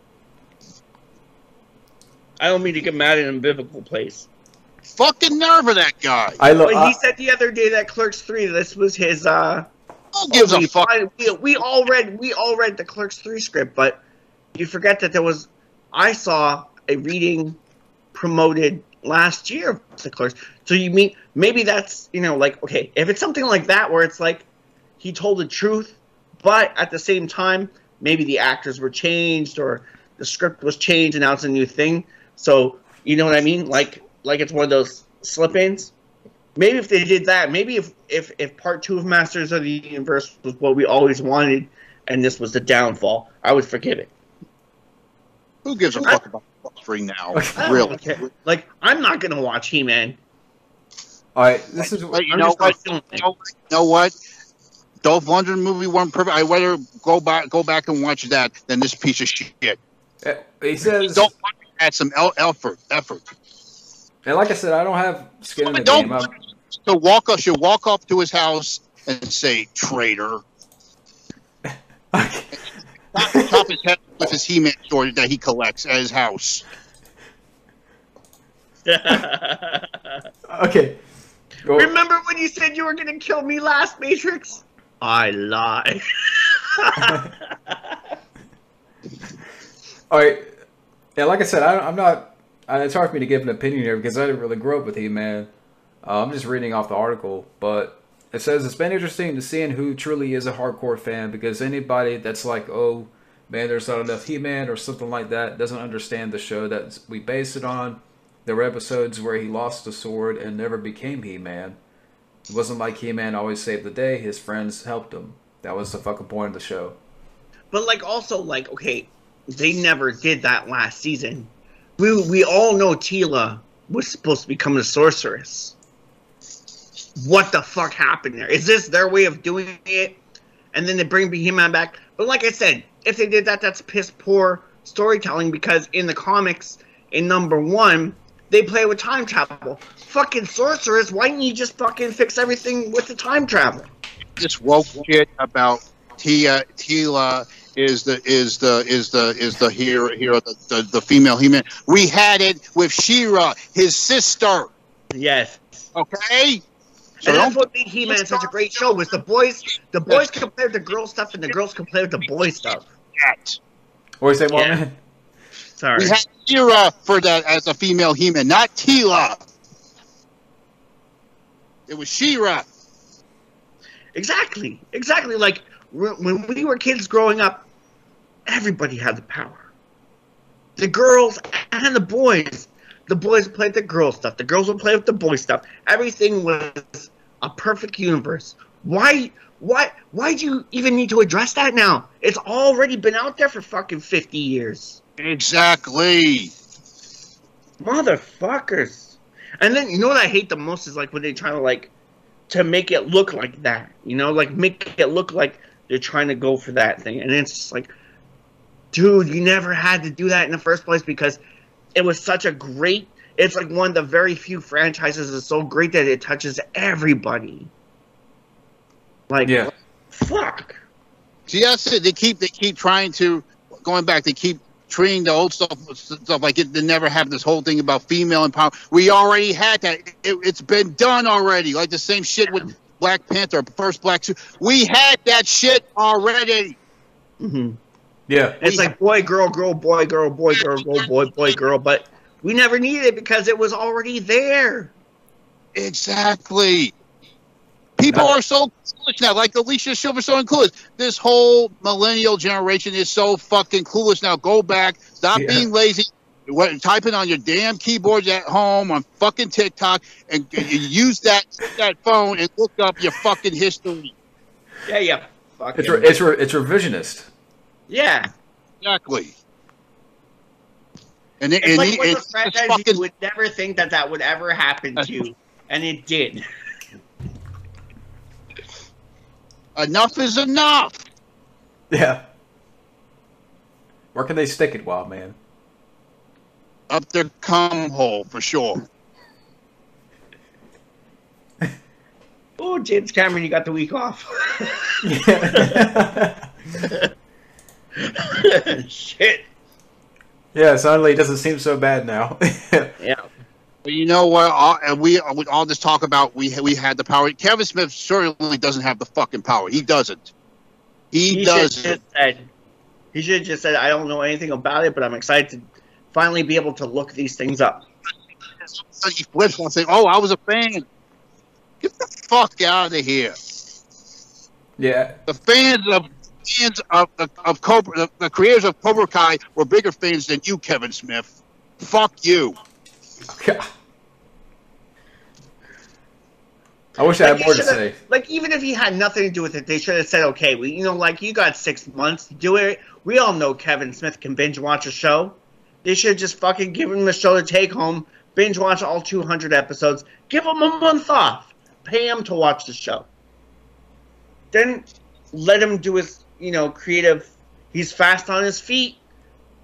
I don't mean to get mad in a biblical place. Fucking nerve of that guy. But he said the other day that Clerks 3, this was his. Who gives a fuck? We all read the Clerks 3 script, but you forget that I saw a reading promoted last year of the Clerks. So you mean maybe that's like, okay, if it's something like that where it's like he told the truth, but at the same time maybe the actors were changed or the script was changed and now it's a new thing. So, you know what I mean? Like it's one of those slip-ins. Maybe if they did that, maybe if part 2 of Masters of the Universe was what we always wanted and this was the downfall, I would forgive it. Who gives a fuck about Spring now? Really? Okay. Like, I'm not going to watch He-Man. All right, this is... You know what? Dolph Lundgren movie wasn't perfect. I'd rather go back and watch that than this piece of shit. He says... Don't add some effort. And like I said, I don't have skin in the game. Should walk up to his house and say, traitor. Top his head with his He-Man sword that he collects at his house. Okay. Go. Remember when you said you were going to kill me last, Matrix? I lied. All right. Yeah, like I said, I'm not... It's hard for me to give an opinion here because I didn't really grow up with He-Man. I'm just reading off the article, but it says it's been interesting to seeing who truly is a hardcore fan because anybody that's like, oh, man, there's not enough He-Man or something like that doesn't understand the show that we base it on. There were episodes where he lost the sword and never became He-Man. It wasn't like He-Man always saved the day. His friends helped him. That was the fucking point of the show. But, like, also, like, okay, they never did that last season. We all know Teela was supposed to become a sorceress. What the fuck happened there? Is this their way of doing it? And then they bring He-Man back? But like I said, if they did that, that's piss poor storytelling because in the comics, in #1, they play with time travel. Fucking sorceress, why didn't you just fucking fix everything with the time travel? This woke shit about Teela is the hero, the female He-Man. We had it with She-Ra, his sister. Yes. Okay. So and that's what made He-Man such a great show was the boys compared to girl stuff and the girls compared to boy stuff. What do you say, Wildman? Sorry. We had She-Ra for that as a female He-Man, not Teela. It was She-Ra. Exactly. Like when we were kids growing up, everybody had the power. The girls and the boys. The boys played the girl stuff. The girls would play with the boy stuff. Everything was a perfect universe. Why do you even need to address that now? It's already been out there for fucking 50 years. Exactly. Motherfuckers. And then, you know what I hate the most is like when they try to make it look like that. You know, like make it look like they're trying to go for that thing. And it's just like, dude, you never had to do that in the first place because it was such a great... It's like one of the very few franchises that's so great that it touches everybody. Like, yeah. Fuck. See, that's it. They keep trying to... Going back, they keep treating the old stuff like it. They never have this whole thing about female empowerment. We already had that. It's been done already. Like the same shit with Black Panther, first Black Suit. We had that shit already. Mm-hmm. Yeah. It's like boy, girl, boy, girl, boy, girl, boy, girl. But we never needed it because it was already there. Exactly. People are so clueless now. Like Alicia Silverstone clueless. This whole millennial generation is so fucking clueless now. Go back. Stop being lazy. Typing on your damn keyboards at home on fucking TikTok and use that phone and look up your fucking history. Yeah. It's revisionist. Yeah. Exactly. It's like one of those franchises you would never think that would ever happen to, and it did. Enough is enough. Yeah. Where can they stick it, Wild Man? up their cum hole for sure. Oh, James Cameron, you got the week off. Shit. Yeah, suddenly it doesn't seem so bad now. Yeah. But you know what? With all this talk about we had the power. Kevin Smith certainly doesn't have the fucking power. He doesn't. He doesn't. He should have just said, I don't know anything about it, but I'm excited to finally be able to look these things up. He flips one saying, "Oh, I was a fan." Get the fuck out of here. Yeah. The fans of Cobra, the creators of Cobra Kai were bigger fans than you, Kevin Smith. Fuck you. Okay. I wish I had more to say. Like, even if he had nothing to do with it, they should have said, okay, you got 6 months to do it. We all know Kevin Smith can binge watch a show. They should have just fucking given him a show to take home, binge watch all 200 episodes, give him a month off, pay him to watch the show. Then let him do his, creative. He's fast on his feet.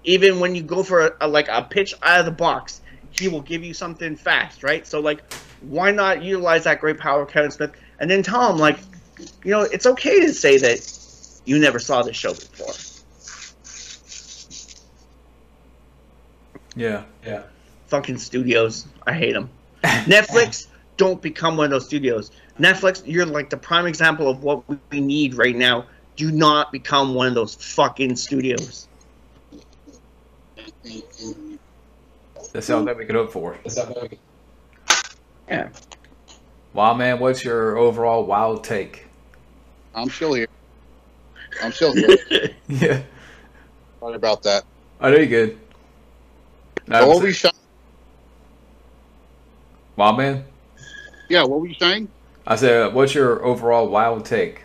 Even when you go for a pitch out of the box, he will give you something fast, right? So, why not utilize that great power of Kevin Smith and then tell him, it's okay to say that you never saw this show before. Yeah. Fucking studios. I hate them. Netflix, don't become one of those studios. Netflix, you're like the prime example of what we need right now. Do not become one of those fucking studios. That's all that we could hope for. Yeah. Wow, man, what's your overall wild take? I'm still here. Yeah. Sorry about that. I know you're good. What were you saying? Wow, man? Yeah, what were you saying? I said, what's your overall wild take?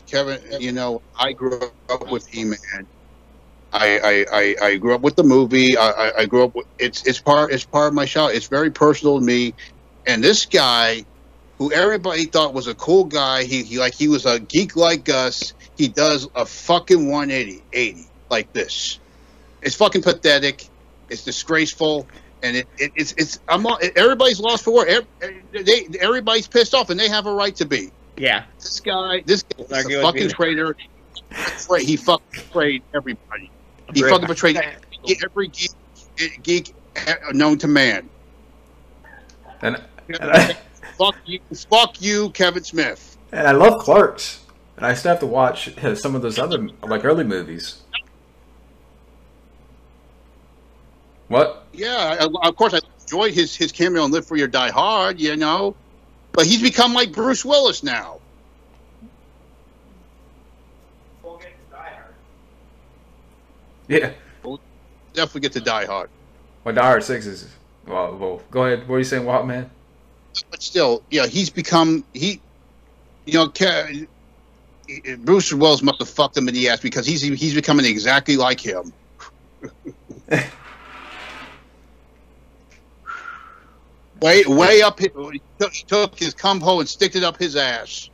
Kevin, I grew up with He-Man. I grew up with the movie. I grew up with it's part of my show. It's very personal to me. And this guy, who everybody thought was a cool guy, he was a geek like us. He does a fucking 180 like this. It's fucking pathetic. It's disgraceful, and everybody's lost for words. Everybody's pissed off, and they have a right to be. Yeah. This guy is a fucking traitor. He fucking betrayed everybody. He fucking betrayed every geek known to man. And fuck you, Kevin Smith. And I love Clerks, and I still have to watch some of those other early movies. What? Yeah, of course I enjoyed his cameo on Live Free or Die Hard, but he's become like Bruce Willis now. Yeah. We'll definitely get to Die Hard. Well, Die Hard 6 is... Well, go ahead. What are you saying, Wild Man? But still, he's become... Bruce Willis must have fucked him in the ass because he's becoming exactly like him. way up... He took his cum hole and sticked it up his ass.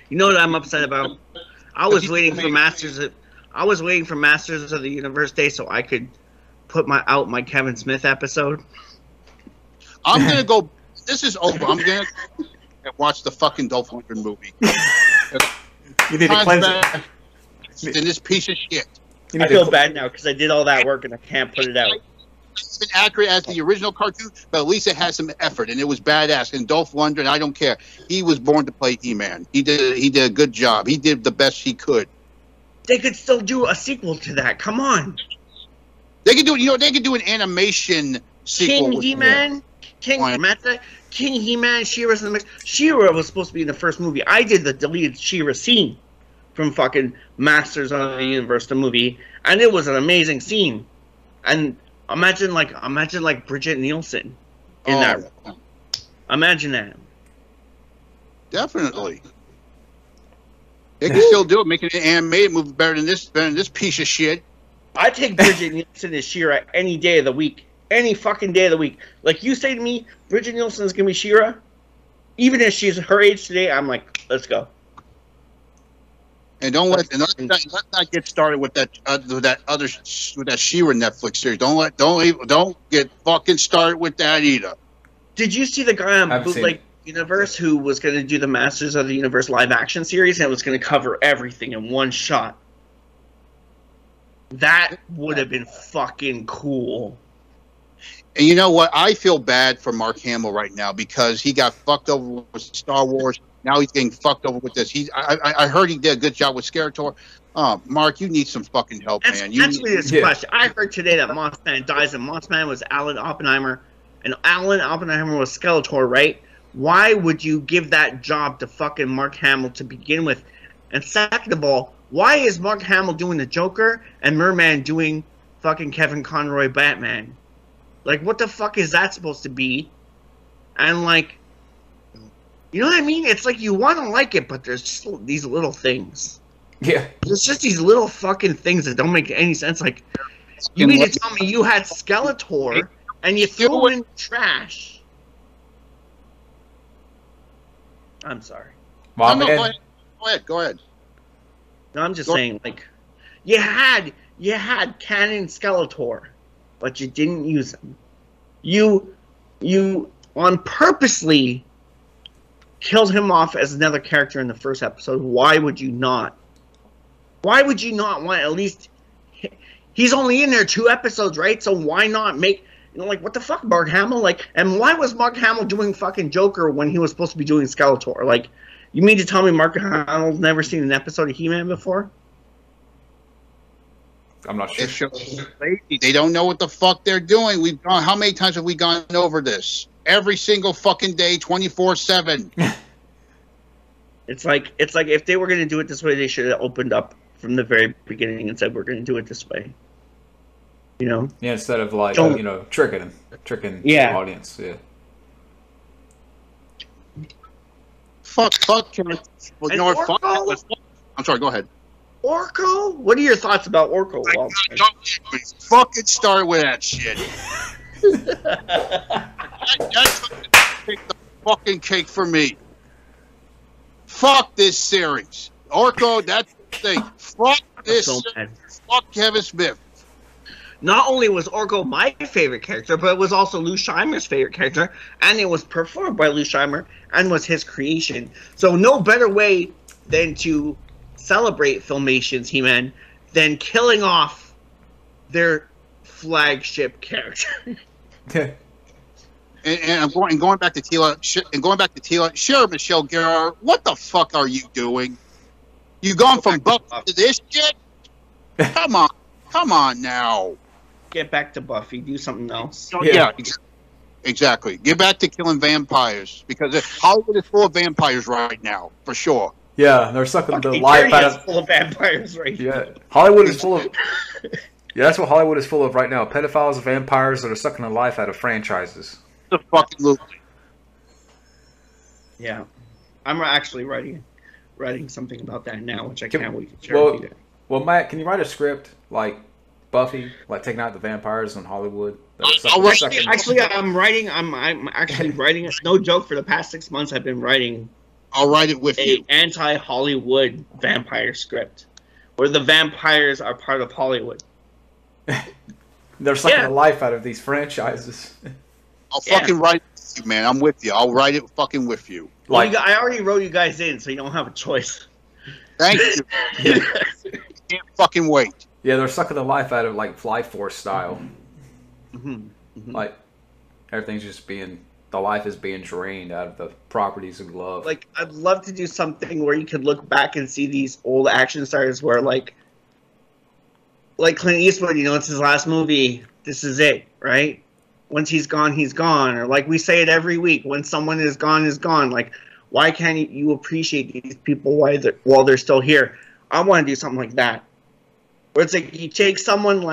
You know what I'm upset about? I was waiting for Masters of the Universe Day so I could put my Kevin Smith episode. I'm gonna go. This is over. I'm gonna watch the fucking Dolph Lundgren movie. You need to cleanse it. In this piece of shit. I feel bad now because I did all that work and I can't put it out. It's been accurate as the original cartoon, but at least it had some effort and it was badass. And Dolph Lundgren, I don't care. He was born to play He-Man. He did a good job. He did the best he could. They could still do a sequel to that. Come on. They could do. They could do an animation sequel. King He-Man, King He-Man, She-Ra's in the mix. She-Ra was supposed to be in the first movie. I did the deleted She-Ra scene from fucking Masters of the Universe, the movie, and it was an amazing scene. And imagine like Bridget Nielsen in that. Imagine that. Definitely. They can still do it, making an animated movie better than this piece of shit. I take Bridget Nielsen as She-Ra any day of the week. Any fucking day of the week. Like you say to me, Bridget Nielsen's gonna be She-Ra. Even if she's her age today, I'm like, let's go. And let's not get started with that She-Ra Netflix series. Don't get fucking started with that either. Did you see the guy on Bootleg Universe who was going to do the Masters of the Universe live action series and was going to cover everything in one shot? That would have been fucking cool. And you know what? I feel bad for Mark Hamill right now because he got fucked over with Star Wars. Now he's getting fucked over with this. I heard he did a good job with Skeletor. Mark, you need some fucking help, man. Answer me this question. I heard today that Mossman dies, and Mossman was Alan Oppenheimer, and Alan Oppenheimer was Skeletor, right? Why would you give that job to fucking Mark Hamill to begin with? And second of all, why is Mark Hamill doing the Joker and Merman doing fucking Kevin Conroy Batman? Like, what the fuck is that supposed to be? And, like, you know what I mean? It's like you want to like it, but there's just these little things. Yeah. There's just these little fucking things that don't make any sense. Like, you mean to tell me you had Skeletor and you threw him in the trash? I'm sorry. No, go ahead. No, I'm just saying, like, you had canon Skeletor, but you didn't use him. You on purposely killed him off as another character in the first episode. Why would you not? Why would you not want at least... He's only in there 2 episodes, right? So why not make... You know, like, what the fuck, Mark Hamill? Like, and why was Mark Hamill doing fucking Joker when he was supposed to be doing Skeletor? Like, you mean to tell me Mark Hamill's never seen an episode of He-Man before? I'm not sure. They don't know what the fuck they're doing. How many times have we gone over this? Every single fucking day, 24/7. It's like if they were going to do it this way, they should have opened up from the very beginning and said, we're going to do it this way. You know? Yeah, instead of, like, tricking the audience. Yeah. Fuck. Well, you know what? Fuck. I'm sorry, go ahead. Orko? What are your thoughts about Orko? Don't fucking start with that shit. That's the fucking cake for me. Fuck this series. Orko, that's the thing. Fuck this series. Fuck Kevin Smith. Not only was Orko my favorite character, but it was also Lou Scheimer's favorite character, and it was performed by Lou Scheimer, and was his creation. So no better way than to celebrate Filmation's He-Man than killing off their flagship character. and going back to Tila, sure, Michelle Gellar, what the fuck are you doing? You gone from Buffy to this shit? Come on now. Get back to Buffy. Do something else. Yeah, exactly. Get back to killing vampires because Hollywood is full of vampires right now, for sure. Yeah, they're sucking the life out of full of vampires right now. Hollywood is full of. Yeah, that's what Hollywood is full of right now. Pedophiles and vampires that are sucking the life out of franchises. The fucking loop. Yeah, I'm actually writing something about that now, which I can't wait to share with you. Well, Matt, can you write a script like Buffy, like taking out the vampires in Hollywood? Actually, I'm actually writing it. No joke. For the past 6 months, I've been writing. I'll write it with you. Anti-Hollywood vampire script, where the vampires are part of Hollywood. They're sucking the life out of these franchises. I'll fucking write it with you, man. I'm with you. I'll write it fucking with you. Well, I already wrote you guys in, so you don't have a choice. Thank you. Can't fucking wait. Yeah, they're sucking the life out of like Fly Force style. Like everything's just the life is being drained out of the properties of love. Like, I'd love to do something where you could look back and see these old action stars where like Clint Eastwood, you know, it's his last movie. This is it, right? Once he's gone, he's gone. Or like we say it every week, when someone is gone, is gone. Like, why can't you appreciate these people while they're still here? I want to do something like that. Where it's like you take someone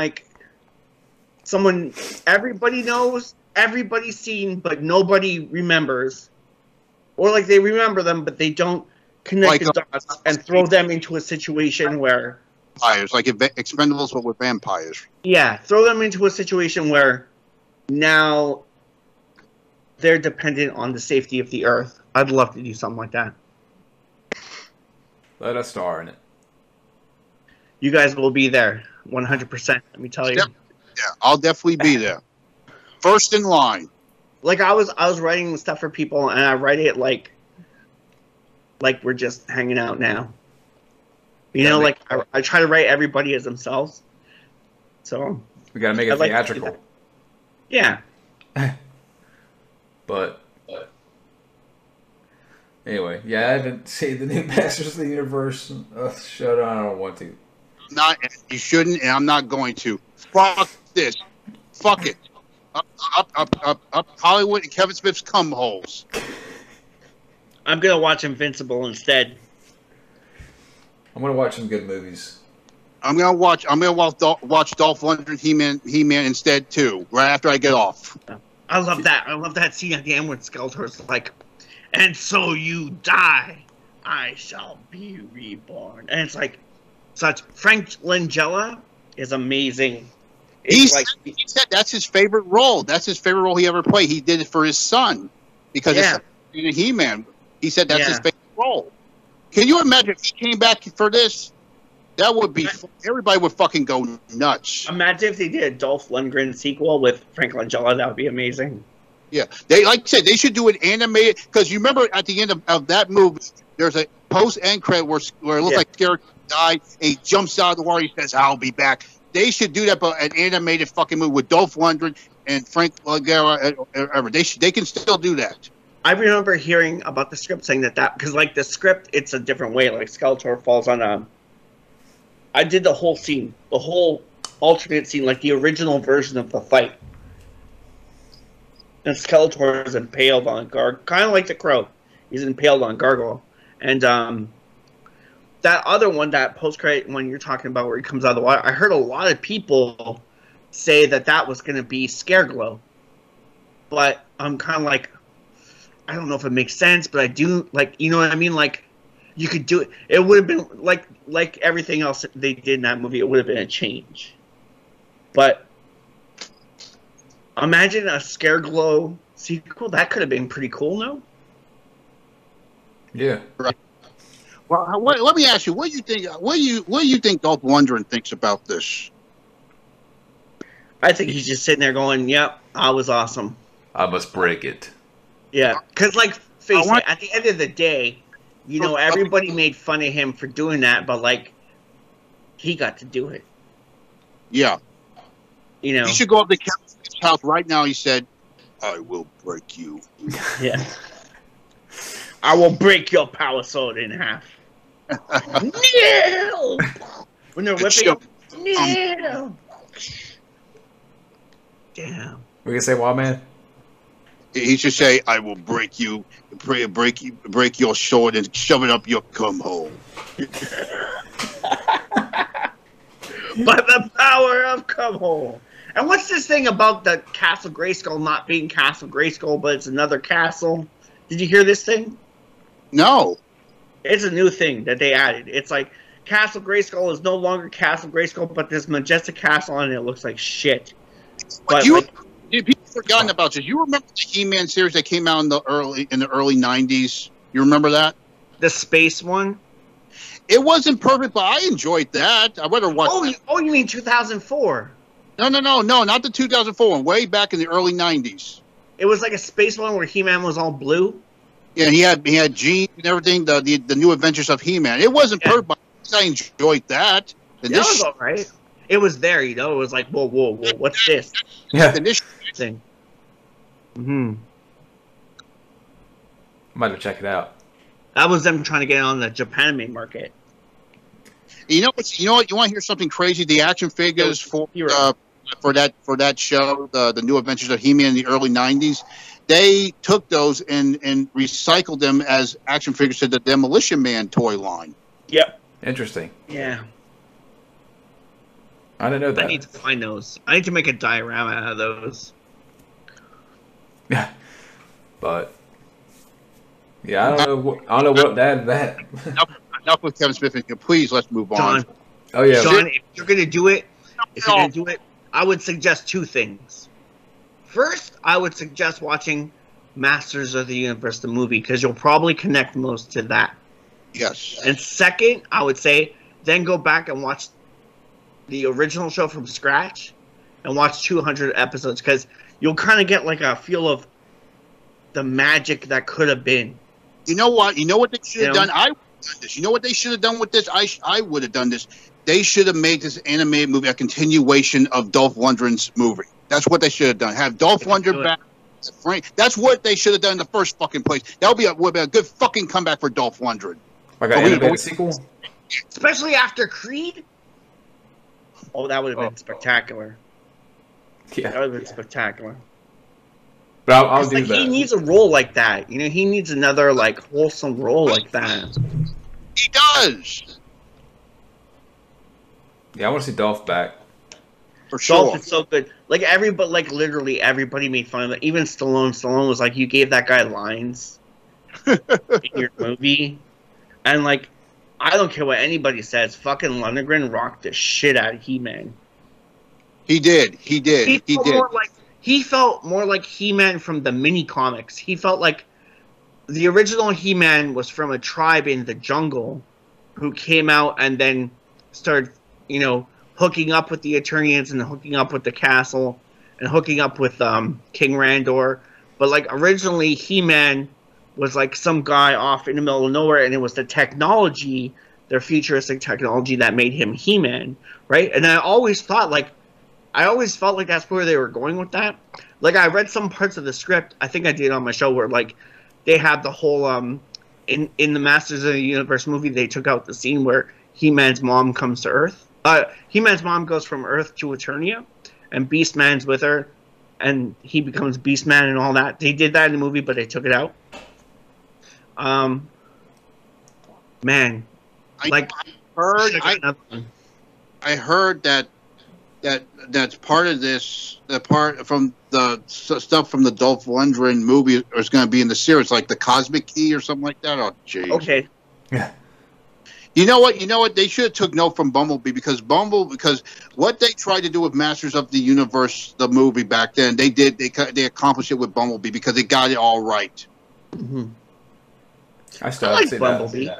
everybody knows, everybody's seen, but nobody remembers. Or like they remember them, but they don't connect the dots and throw them into a situation where... Vampires, like Expendables, but with vampires. Yeah, throw them into a situation where now they're dependent on the safety of the Earth. I'd love to do something like that. Let us star in it. You guys will be there 100%. Let me tell you. Yeah, I'll definitely be there. First in line. Like I was writing stuff for people, and I write it like we're just hanging out now. You know, like I try to write everybody as themselves. So we gotta make it theatrical. Yeah. But anyway, yeah, I haven't seen the new Masters of the Universe show. I don't want to. You shouldn't, and I'm not going to. Fuck this. Fuck it. Up Hollywood and Kevin Smith's cum holes. I'm gonna watch Invincible instead. I'm gonna watch some good movies. I'm gonna watch Dolph Lundgren He-Man instead too. Right after I get off. I love that. I love that scene at the end when Skeletor's like, "And so you die, I shall be reborn." And it's like, such. Frank Langella is amazing. He said that's his favorite role. That's his favorite role he ever played. He did it for his son because it's in He-Man. He said that's his favorite role. Can you imagine if he came back for this? That would be everybody would fucking go nuts. Imagine if they did a Dolph Lundgren sequel with Frank Langella. That would be amazing. Yeah, they like I said they should do it animated because you remember at the end of that movie, there's a post-end credit where it looks like Scarecrow died and he jumps out of the water. He says, "I'll be back." They should do that, but an animated fucking movie with Dolph Lundgren and Frank Langella. They can still do that. I remember hearing about the script saying that because like the script, it's a different way. Like Skeletor falls on a. I did the whole scene, the whole alternate scene, like the original version of the fight. And Skeletor is impaled on a gargoyle, kind of like the Crow. He's impaled on a gargoyle. And that other one, that post-credit one you're talking about where he comes out of the water, I heard a lot of people say that was going to be Scareglow. But I'm kind of like, I don't know if it makes sense, but I do, like, you know what I mean? Like, you could do it. It would have been, like everything else they did in that movie, it would have been a change. But imagine a Scareglow sequel. That could have been pretty cool, no? Yeah. Right. Well, let me ask you, what do you think? What do you think Dolph Lundgren thinks about this? I think he's just sitting there going, "Yep, I was awesome. I must break it." Yeah, because like, face it, at the end of the day, you know, everybody made fun of him for doing that, but like, he got to do it. Yeah. You know, he should go up to Kevin's house right now. He said, "I will break you." Yeah. I will break your power sword in half. No! When they're whipping him. No! Damn. We can say, "Wow, man." He should say, "I will break you, break your sword and shove it up your cum hole." By the power of cum hole. And what's this thing about the Castle Grayskull not being Castle Grayskull, but it's another castle? Did you hear this thing? No. It's a new thing that they added. It's like Castle Grayskull is no longer Castle Grayskull, but this majestic castle on it looks like shit. But people forgotten about this. You remember the He-Man series that came out in the early '90s? You remember that? The space one? It wasn't perfect, but I enjoyed that. I would have watched. Oh, you mean 2004? No, not the 2004 one. Way back in the early '90s. It was like a space one where He-Man was all blue. Yeah, he had Gene and everything. The new adventures of He-Man. It wasn't perfect, but I enjoyed that. That was all right. It was there, you know. It was like, whoa, what's this? Yeah. Thing. Mm-hmm. Might have to check it out. That was them trying to get on the Japan market. You know what? You want to hear something crazy? The action figures for that show, the New Adventures of He-Man in the early '90s, they took those and recycled them as action figures to the Demolition Man toy line. Yep. Interesting. Yeah. I didn't know that. I need to find those. I need to make a diorama out of those. Yeah. But yeah, I don't know what that. Enough with Kevin Smith. Please, let's move on. Oh yeah. John, if you're gonna do it, I would suggest two things. First, I would suggest watching Masters of the Universe, the movie, because you'll probably connect most to that. Yes. And second, I would say then go back and watch the original show from scratch and watch 200 episodes, because you'll kind of get like a feel of the magic that could have been. You know what? You know what they should have done? I would have done this. You know what they should have done with this? I would have done this. They should have made this animated movie a continuation of Dolph Lundgren's movie. That's what they should have done. Have Dolph Lundgren back. Frank. That's what they should have done in the first fucking place. That would be a good fucking comeback for Dolph Lundgren. Like an animated sequel? Especially after Creed? Oh, that would have been spectacular. Yeah. That would have been spectacular. But I'll do that. He needs a role like that. You know, he needs another, like, wholesome role like that. He does. Yeah, I want to see Dolph back. For sure. Dolph is so good. Like, literally everybody made fun of it. Even Stallone. Stallone was like, you gave that guy lines in your movie. And, like, I don't care what anybody says. Fucking Lundgren rocked the shit out of He-Man. He did. He did. He felt more like He-Man from the mini comics. He felt like the original He-Man was from a tribe in the jungle who came out and then started, you know, hooking up with the Eternians and hooking up with the castle and hooking up with King Randor. But, like, originally He-Man was, like, some guy off in the middle of nowhere, and it was the technology, their futuristic technology, that made him He-Man, right? And I always felt like that's where they were going with that. Like, I read some parts of the script, I think I did on my show, where, like, they had the whole, in the Masters of the Universe movie, they took out the scene where He-Man's mom comes to Earth. He-Man's mom goes from Earth to Eternia, and Beastman's with her, and he becomes Beastman and all that. They did that in the movie, but they took it out. Man, I heard that's part of this. The part from the stuff from the Dolph Lundgren movie is going to be in the series, like the Cosmic Key or something like that. Oh, jeez. Okay. Yeah. You know what? They should have took note from Bumblebee because what they tried to do with Masters of the Universe, the movie back then, they accomplished it with Bumblebee because they got it all right. Mm-hmm. I liked Bumblebee.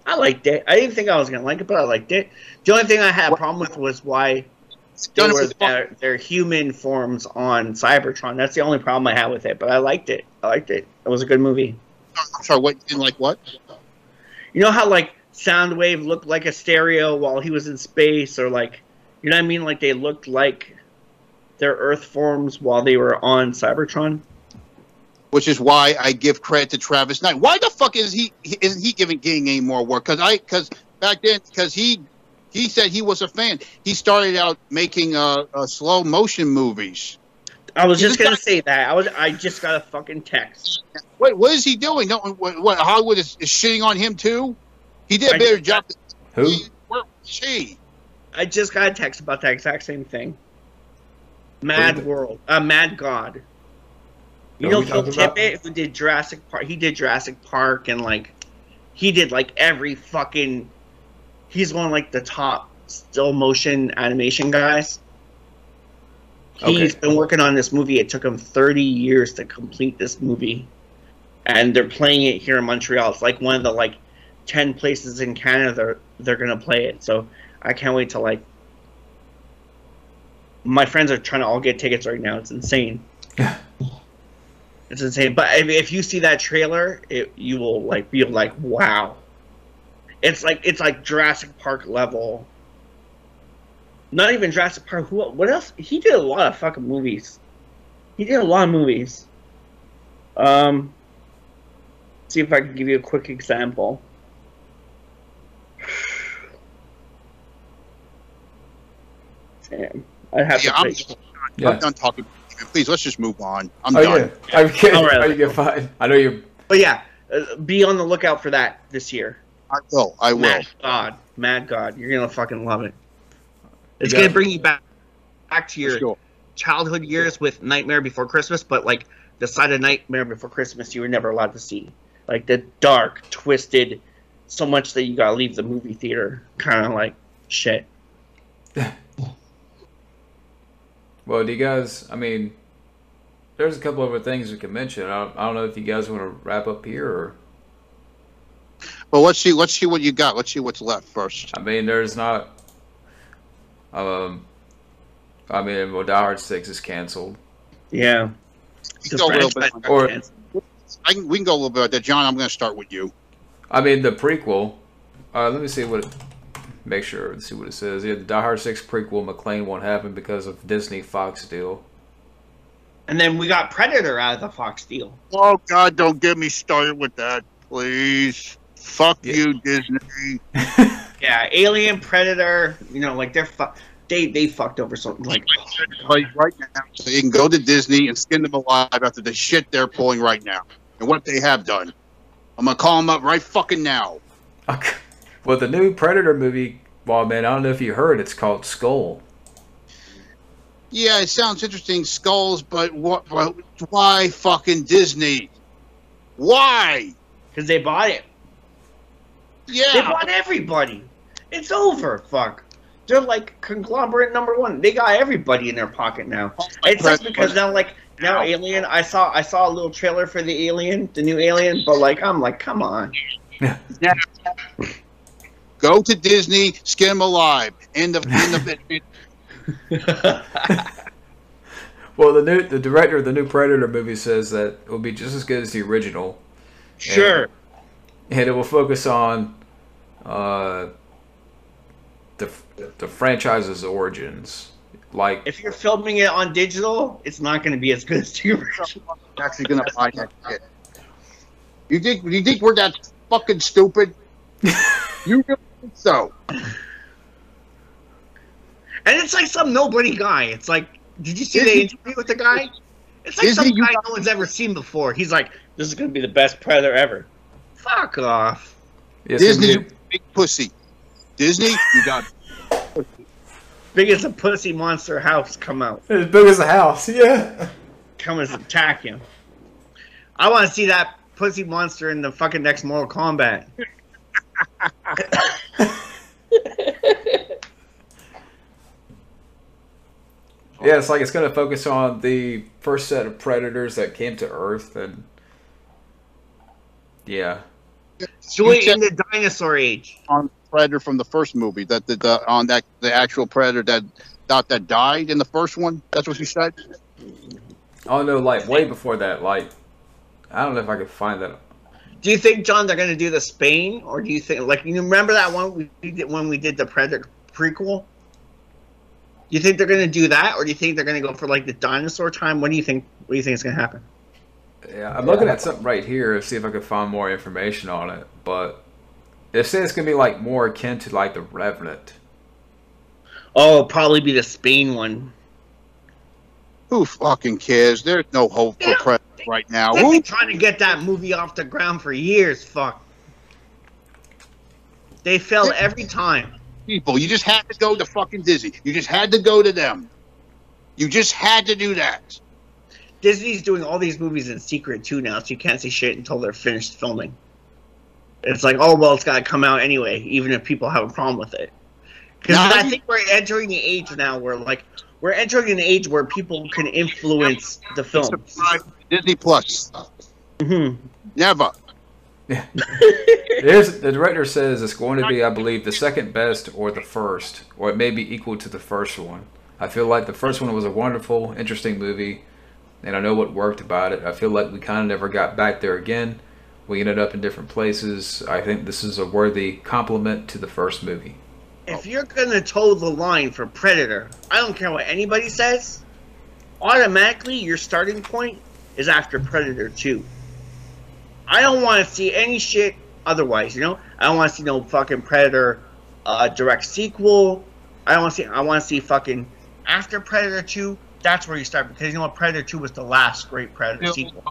I liked it. I didn't think I was going to like it, but I liked it. The only thing I had a problem with was why they were their human forms on Cybertron. That's the only problem I had with it, but I liked it. It was a good movie. I'm sorry, what? You didn't like what? You know how, like, Soundwave looked like a stereo while he was in space, or, like, you know what I mean? Like, they looked like their Earth forms while they were on Cybertron. Which is why I give credit to Travis Knight. Why the fuck isn't he getting any more work? Because back then, he said he was a fan. He started out making slow motion movies. I was just gonna say that. I just got a fucking text. Wait, what is he doing? No, what Hollywood is shitting on him too? He did a better job. Who? Where was she? I just got a text about that exact same thing. Mad God. You know Phil Tippett, who did Jurassic Park? He did Jurassic Park, and, like, he did, like, every fucking... He's one of, like, the top still motion animation guys. He's been working on this movie. It took him 30 years to complete this movie. And they're playing it here in Montreal. It's, like, one of the, like, 10 places in Canada they're going to play it. So I can't wait to, like... My friends are trying to all get tickets right now. It's insane. It's insane. But if you see that trailer, you will, like, be like, wow. It's like Jurassic Park level. Not even Jurassic Park. What else? He did a lot of fucking movies. See if I can give you a quick example. Damn. I'd have to I'm done talking. Please, let's just move on. I'm done. Yeah. I'm kidding. All right, you're fine. I know you. But yeah, be on the lookout for that this year. I will. Mad God. You're going to fucking love it. It's going to bring you back to your childhood years with Nightmare Before Christmas, but, like, the side of Nightmare Before Christmas you were never allowed to see. Like, the dark, twisted, so much that you got to leave the movie theater kind of, like, shit. Well, do you guys, I mean, there's a couple other things we can mention. I don't know if you guys want to wrap up here or... Well, let's see what you got. Let's see what's left first. I mean, there's not... I mean, well, Die Hard 6 is canceled. Yeah. We can go a little bit on that. Or, We can go a little bit on that. John, I'm going to start with you. I mean, the prequel. Let me see what. Make sure. Let's see what it says. Yeah, the Die Hard 6 prequel, McClane won't happen because of Disney Fox deal. And then we got Predator out of the Fox deal. Oh, God, don't get me started with that, please. Fuck you, Disney. Yeah, Alien, Predator, you know, like they fucked over something like right now. So you can go to Disney and skin them alive after the shit they're pulling right now. And what they have done. I'm going to call them up right fucking now. Okay. Well, the new Predator movie, well, man, I don't know if you heard, it's called Skull. Yeah, it sounds interesting, Skulls, but why fucking Disney? Why? because they bought it. Yeah. They bought everybody. It's over. Fuck. They're like conglomerate number one. They got everybody in their pocket now. It's just because now Alien. I saw a little trailer for the Alien, the new Alien, but I'm like, come on. Yeah. Go to Disney, skin them alive. End of Well, the director of the new Predator movie says that it will be just as good as the original. Sure. And it will focus on the franchise's origins. Like, if you're filming it on digital, it's not going to be as good as the original. I'm actually going to buy that shit. You think we're that fucking stupid? You really think so? And it's like some nobody guy. It's like, did you see the interview with the guy? It's like some guy no one's ever seen before. He's like, this is going to be the best Predator ever. Fuck off. Yes, Disney, you big pussy. Disney, you got big as a pussy monster house come out. As big as a house, yeah. Come and attack him. I want to see that pussy monster in the fucking next Mortal Kombat. Yeah, it's like it's going to focus on the first set of predators that came to Earth, and yeah. Do it in the dinosaur age. On Predator from the first movie, the actual Predator that died in the first one. That's what you said. Oh no, like way before that. Like, I don't know if I could find that. Do you think, John, they're going to do the Spain, or do you think you remember that one we did when we did the Predator prequel? Do you think they're going to do that, or do you think they're going to go for the dinosaur time? What do you think? What do you think is going to happen? Yeah, I'm looking at something right here to see if I can find more information on it, but it says it's going to be more akin to the Revenant. Oh, it'll probably be the Spain one. Who fucking cares? There's no hope for Predator right now. They've been trying to get that movie off the ground for years. Fuck. They fail every time. People, you just had to go to fucking Disney. You just had to go to them. You just had to do that. Disney's doing all these movies in secret too now, so you can't see shit until they're finished filming. It's like, oh well, it's got to come out anyway, even if people have a problem with it. Because I think we're entering the age now where we're entering an age where people can influence the film. Disney Plus. Mm-hmm. Never. Yeah. The director says it's going to be, I believe, the second best or the first, or it may be equal to the first one. I feel like the first one was a wonderful, interesting movie, and I know what worked about it. I feel like we kind of never got back there again. We ended up in different places. I think this is a worthy compliment to the first movie. If you're going to toe the line for Predator, I don't care what anybody says, automatically your starting point is after Predator 2. I don't want to see any shit otherwise, I don't want to see no fucking Predator direct sequel. I want to see fucking after Predator 2. That's where you start, because Predator 2 was the last great Predator sequel.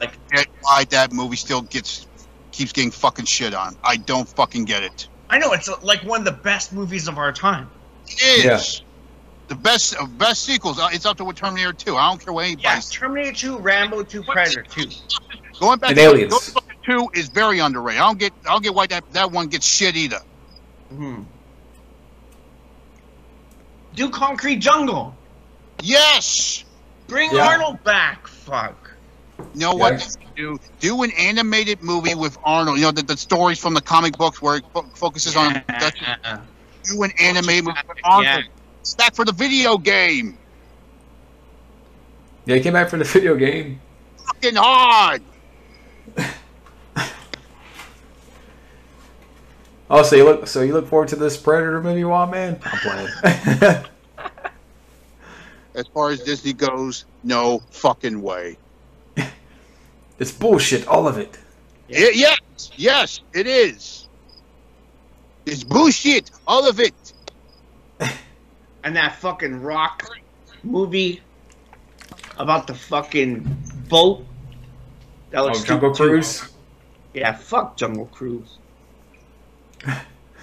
Why that movie still keeps getting fucking shit on. I don't fucking get it. I know, it's one of the best movies of our time. It is. Yeah. The best sequels. It's up to Terminator 2. I don't care what anybody says. Terminator 2, Rambo 2, Predator 2. Going back and to Aliens. Ghostbusters 2 is very underrated. I don't get why that one gets shit either. Mm-hmm. Do Concrete Jungle. Yes. Bring Arnold back. Fuck. You know what? Do an animated movie with Arnold. The stories from the comic books where it focuses on. Do an animated movie with Arnold. It's back for the video game. Yeah, he came back for the video game. Fucking hard. Oh, so you look forward to this Predator movie, Wild Man? I'm playing. As far as Disney goes, no fucking way. It's bullshit, all of it. Yes, it is. It's bullshit, all of it. And that fucking Rock movie about the fucking boat. That looks Jungle Cruise? Yeah, fuck Jungle Cruise.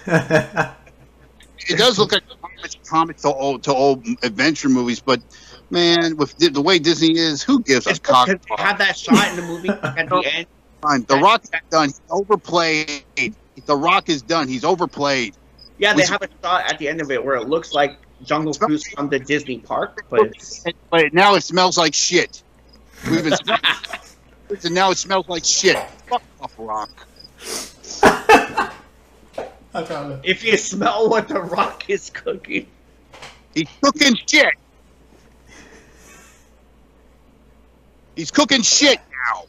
It does look like comics to old adventure movies, but man, with the way Disney is, who gives a cock? They have that shot in the movie at the end. The Rock is done. He's overplayed. The Rock is done. He's overplayed. Yeah, they have a shot at the end of it where it looks like Jungle Cruise from the Disney park, but now it smells like shit. We've been and now it smells like shit. Fuck off, Rock. I found it. If you smell what the Rock is cooking, he's cooking shit. He's cooking shit now.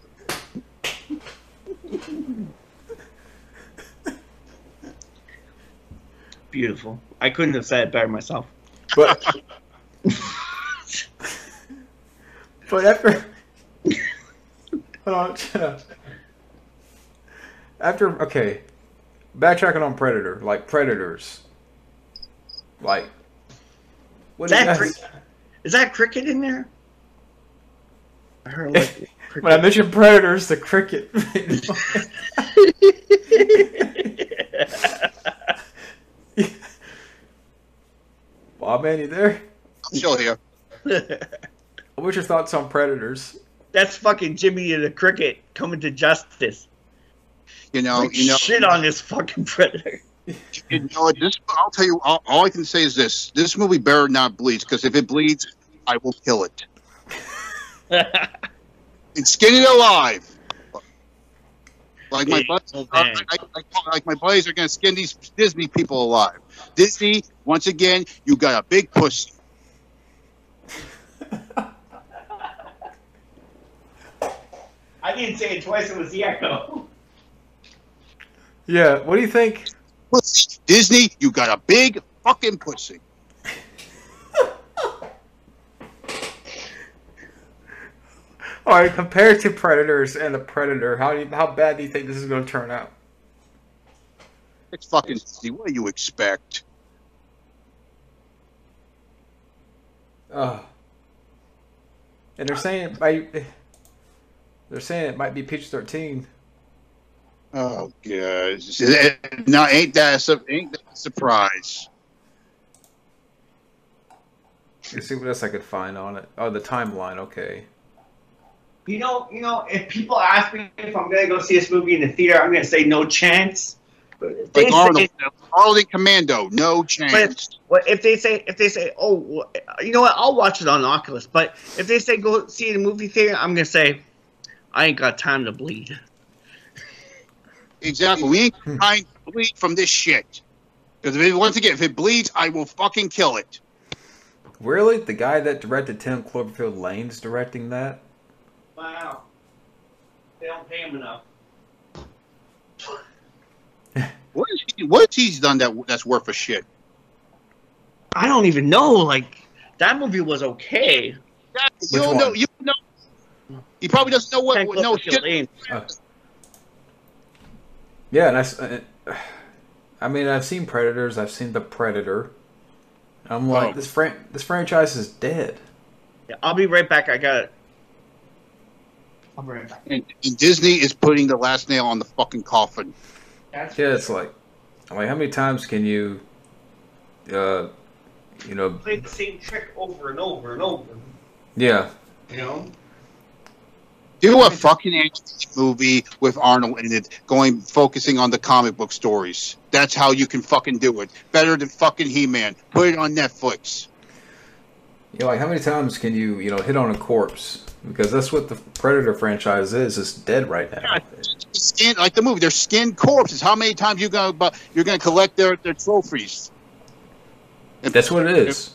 Beautiful. I couldn't have said it better myself. But after hold on, shut up. Okay, backtracking on Predator, like Predators, like what is that cricket in there? I heard like when I mentioned Predators, the cricket. Bob, man, you there? I'm still here. What's your thoughts on Predators? That's fucking Jimmy the Cricket coming to justice. You know, shit on this fucking Predator. You know, I'll tell you. All I can say is this: this movie better not bleed, because if it bleeds, I will kill it. And skin it alive. Like my buddies are gonna skin these Disney people alive. Disney, once again, you got a big pussy. I didn't say it twice. It was the echo. Yeah, what do you think? Pussy. Disney, you got a big fucking pussy. All right, compared to Predators and the Predator, how bad do you think this is going to turn out? It's fucking Disney. What do you expect? And they're saying it might be PG-13. Oh god! No, ain't that a surprise? Let's see what else I could find on it. Oh, the timeline. Okay. You know, if people ask me if I'm gonna go see this movie in the theater, I'm gonna say no chance. But if they Arnold and Commando, no chance. But if they say, oh, well, you know what, I'll watch it on Oculus. But if they say go see it in a movie theater, I'm gonna say, I ain't got time to bleed. Exactly, we ain't trying to bleed from this shit. Because once again, if it bleeds, I will fucking kill it. Really, the guy that directed 10 Cloverfield Lane's directing that? Wow, they don't pay him enough. What has he done that's worth a shit? I don't even know. Like, that movie was okay. You don't know. He probably doesn't know what. No shit. Yeah, and I mean, I've seen Predators. I've seen The Predator. I'm like, this franchise is dead. Yeah, I'll be right back. I'll be right back. And Disney is putting the last nail on the fucking coffin. It's like, how many times can you, play the same trick over and over and over. Yeah. You know? Do a fucking action movie with Arnold in it, focusing on the comic book stories. That's how you can fucking do it. Better than fucking He-Man. Put it on Netflix. Yeah, like how many times can you, hit on a corpse? Because that's what the Predator franchise is. It's dead right now. Yeah, skin, like the movie, they're skinned corpses. How many times you're gonna collect their trophies? That's what it is.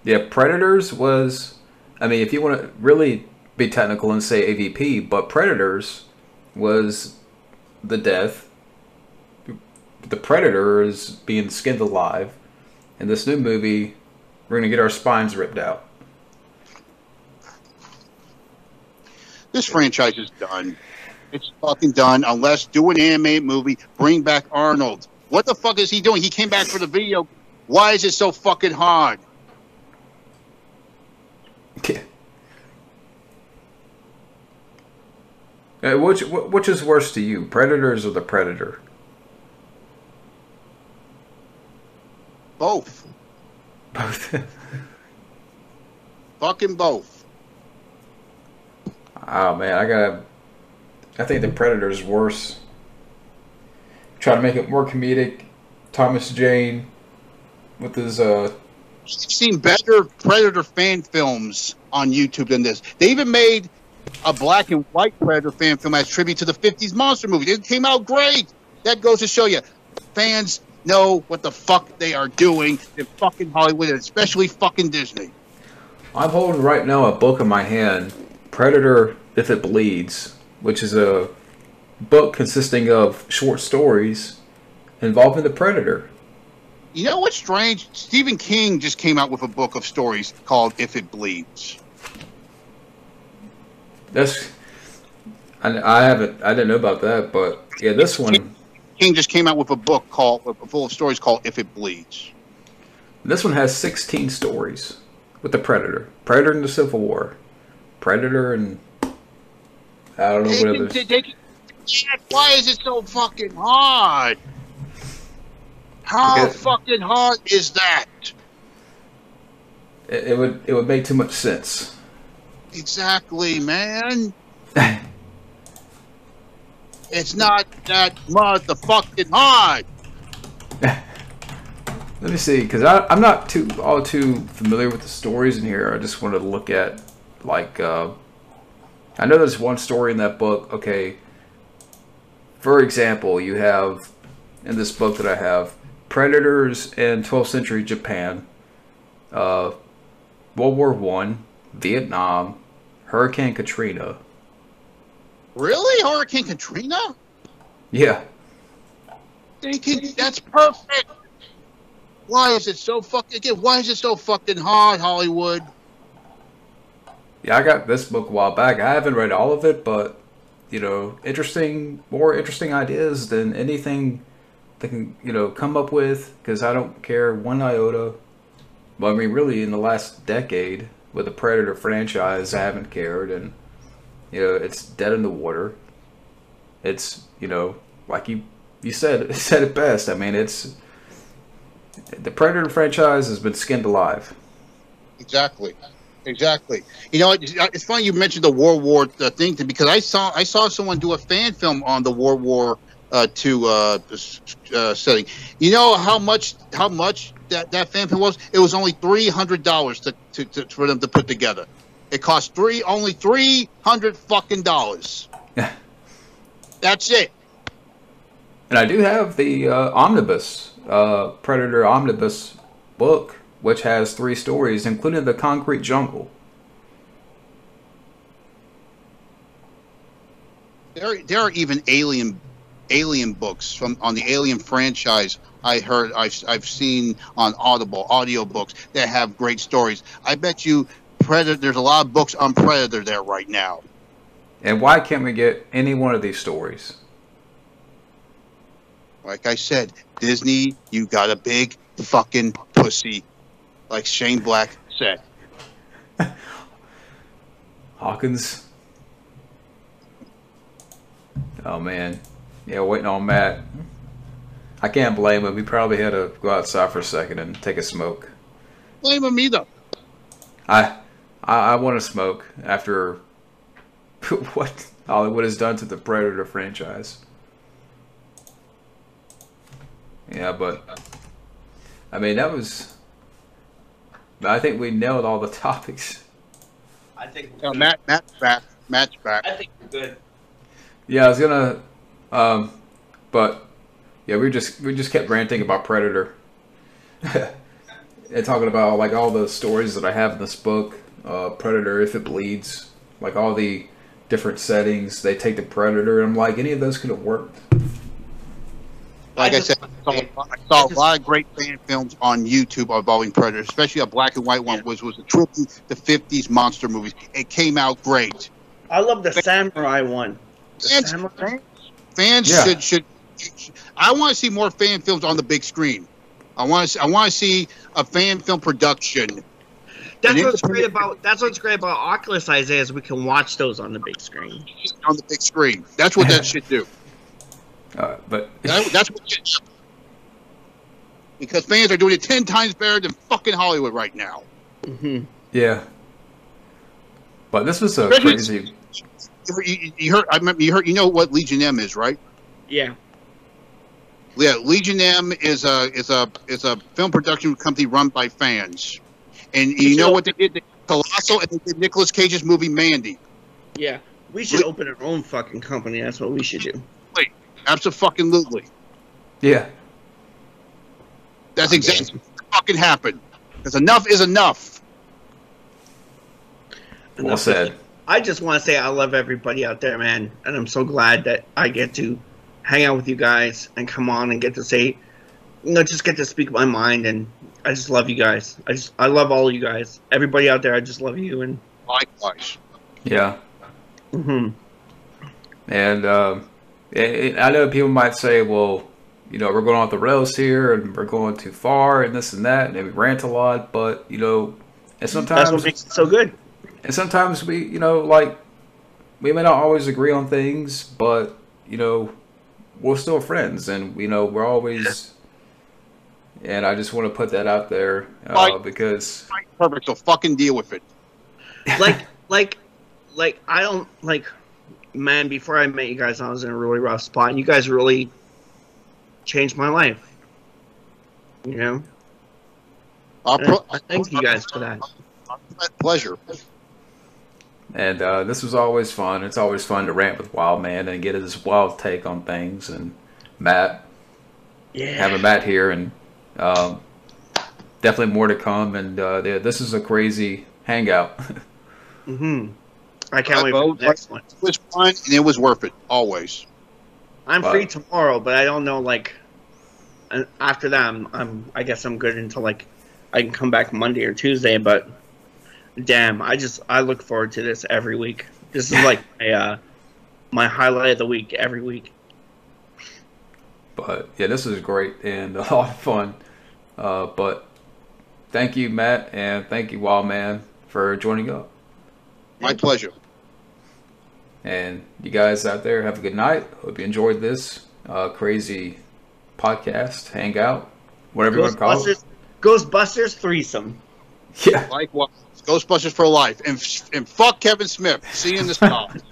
Yeah, Predators was, I mean, if you want to really be technical and say AVP, but Predators was the death. The Predator is being skinned alive. In this new movie, we're going to get our spines ripped out. This franchise is done. It's fucking done. Unless do an animated movie, bring back Arnold. What the fuck is he doing? He came back for the video. Why is it so fucking hard? Which is worse to you, Predators or the Predator? Both. Both. Fucking both. Oh man, I think the Predator's worse. Try to make it more comedic. Thomas Jane with his I've seen better Predator fan films on YouTube than this. They even made a black and white Predator fan film as tribute to the 50s monster movie. It came out great. That goes to show you, fans know what the fuck they are doing in fucking Hollywood, and especially fucking Disney. I'm holding right now a book in my hand, Predator If It Bleeds, which is a book consisting of short stories involving the Predator. You know what's strange? Stephen King just came out with a book of stories called If It Bleeds. I didn't know about that, but yeah, this one. King just came out with a book full of stories called If It Bleeds. This one has 16 stories with the Predator. Predator in the Civil War. Predator and I don't know what others. Why is it so fucking hard? How fucking hard is that? It would make too much sense. Exactly, man. It's not that motherfucking hard. Let me see, because I'm not too familiar with the stories in here. I just wanted to look at, like, I know there's one story in that book. Okay, for example, you have, in this book that I have, Predators in 12th century Japan, World War I, Vietnam, Hurricane Katrina. Really? Hurricane Katrina? Yeah. That's perfect. Why is it so fucking hard, Hollywood? Yeah, I got this book a while back. I haven't read all of it, but you know, more interesting ideas than anything they can, come up with, because I don't care one iota. But I mean, really, in the last decade with the Predator franchise, I haven't cared, and it's dead in the water. It's like you said it best. I mean, it's the Predator franchise has been skinned alive. Exactly. You know, it's funny you mentioned the World War thing, because I saw someone do a fan film on the World War II setting. You know how much that fan film was? It was only $300 for them to put together. It cost only $300 fucking dollars. Yeah. That's it. And I do have the omnibus Predator omnibus book, which has 3 stories, including the Concrete Jungle. There are even alien books on the Alien franchise. I've seen on Audible audiobooks that have great stories. I bet you Predator. There's a lot of books on Predator there right now. And why can't we get any one of these stories? Like I said, Disney, you got a big fucking pussy, like Shane Black said. Hawkins. Oh man, yeah, waiting on Matt. I can't blame him. He probably had to go outside for a second and take a smoke. Blame him either. I want to smoke after what Hollywood has done to the Predator franchise. Yeah, but I mean, I think we nailed all the topics. I think Matt's back. I think we're good. Yeah, I was gonna, but yeah, we just kept ranting about Predator. and talking about like all the stories that I have in this book, Predator, If It Bleeds, like all the different settings. They take the Predator, and I'm like, any of those could have worked. Like I said, I saw a lot of great fan films on YouTube involving Predator, especially a black and white one, which was a tribute to 50s monster movies. It came out great. I love the samurai one. Fans should. I want to see more fan films on the big screen. I want to see a fan film production. That's what's great about Oculus, Isaiah, is we can watch those on the big screen. On the big screen. That's what that should do. But that's what it should do. Because fans are doing it 10 times better than fucking Hollywood right now. Mm-hmm. Yeah. But this was a crazy. You heard? I remember. You heard? You know what Legion M is, right? Yeah. Yeah, Legion M is a film production company run by fans, and you know what they did? Colossal, and they did Nicolas Cage's movie Mandy. Yeah, we should open our own fucking company. That's what we should do. Wait, absolutely. Yeah. That's exactly what fucking happened. Because enough is enough. Well said. I just want to say I love everybody out there, man, and I'm so glad that I get to hang out with you guys and come on and get to say, just get to speak my mind, and I just love you guys. I love all of you guys. Everybody out there, I just love you. And likewise. Yeah. Mm-hmm. And I know people might say, well, we're going off the rails here, and we're going too far, and this and that, and we rant a lot, but, and sometimes... That's what makes it so good. And sometimes we, we may not always agree on things, but, we're still friends, and, we're always... And I just want to put that out there, because... Perfect, so fucking deal with it. I don't, man, before I met you guys, I was in a really rough spot, and you guys really changed my life. I thank you guys for that. Pleasure. And this was always fun. It's always fun to rant with Wildman and get his wild take on things. And Matt, having Matt here, and definitely more to come. And this is a crazy hangout. Mm-hmm. I can't wait for the next one. It was fun, and it was worth it, always. I'm free tomorrow, but I don't know, after that, I guess I'm good until, I can come back Monday or Tuesday, but... Damn, I look forward to this every week. This is my highlight of the week every week. But yeah, this is great and a lot of fun. But thank you, Matt, and thank you, Wildman, for joining up. My pleasure. And you guys out there, have a good night. Hope you enjoyed this crazy podcast, hangout, whatever you want to call it. Ghostbusters threesome. Yeah. Likewise. Ghostbusters for life. And fuck Kevin Smith. See you in the stars.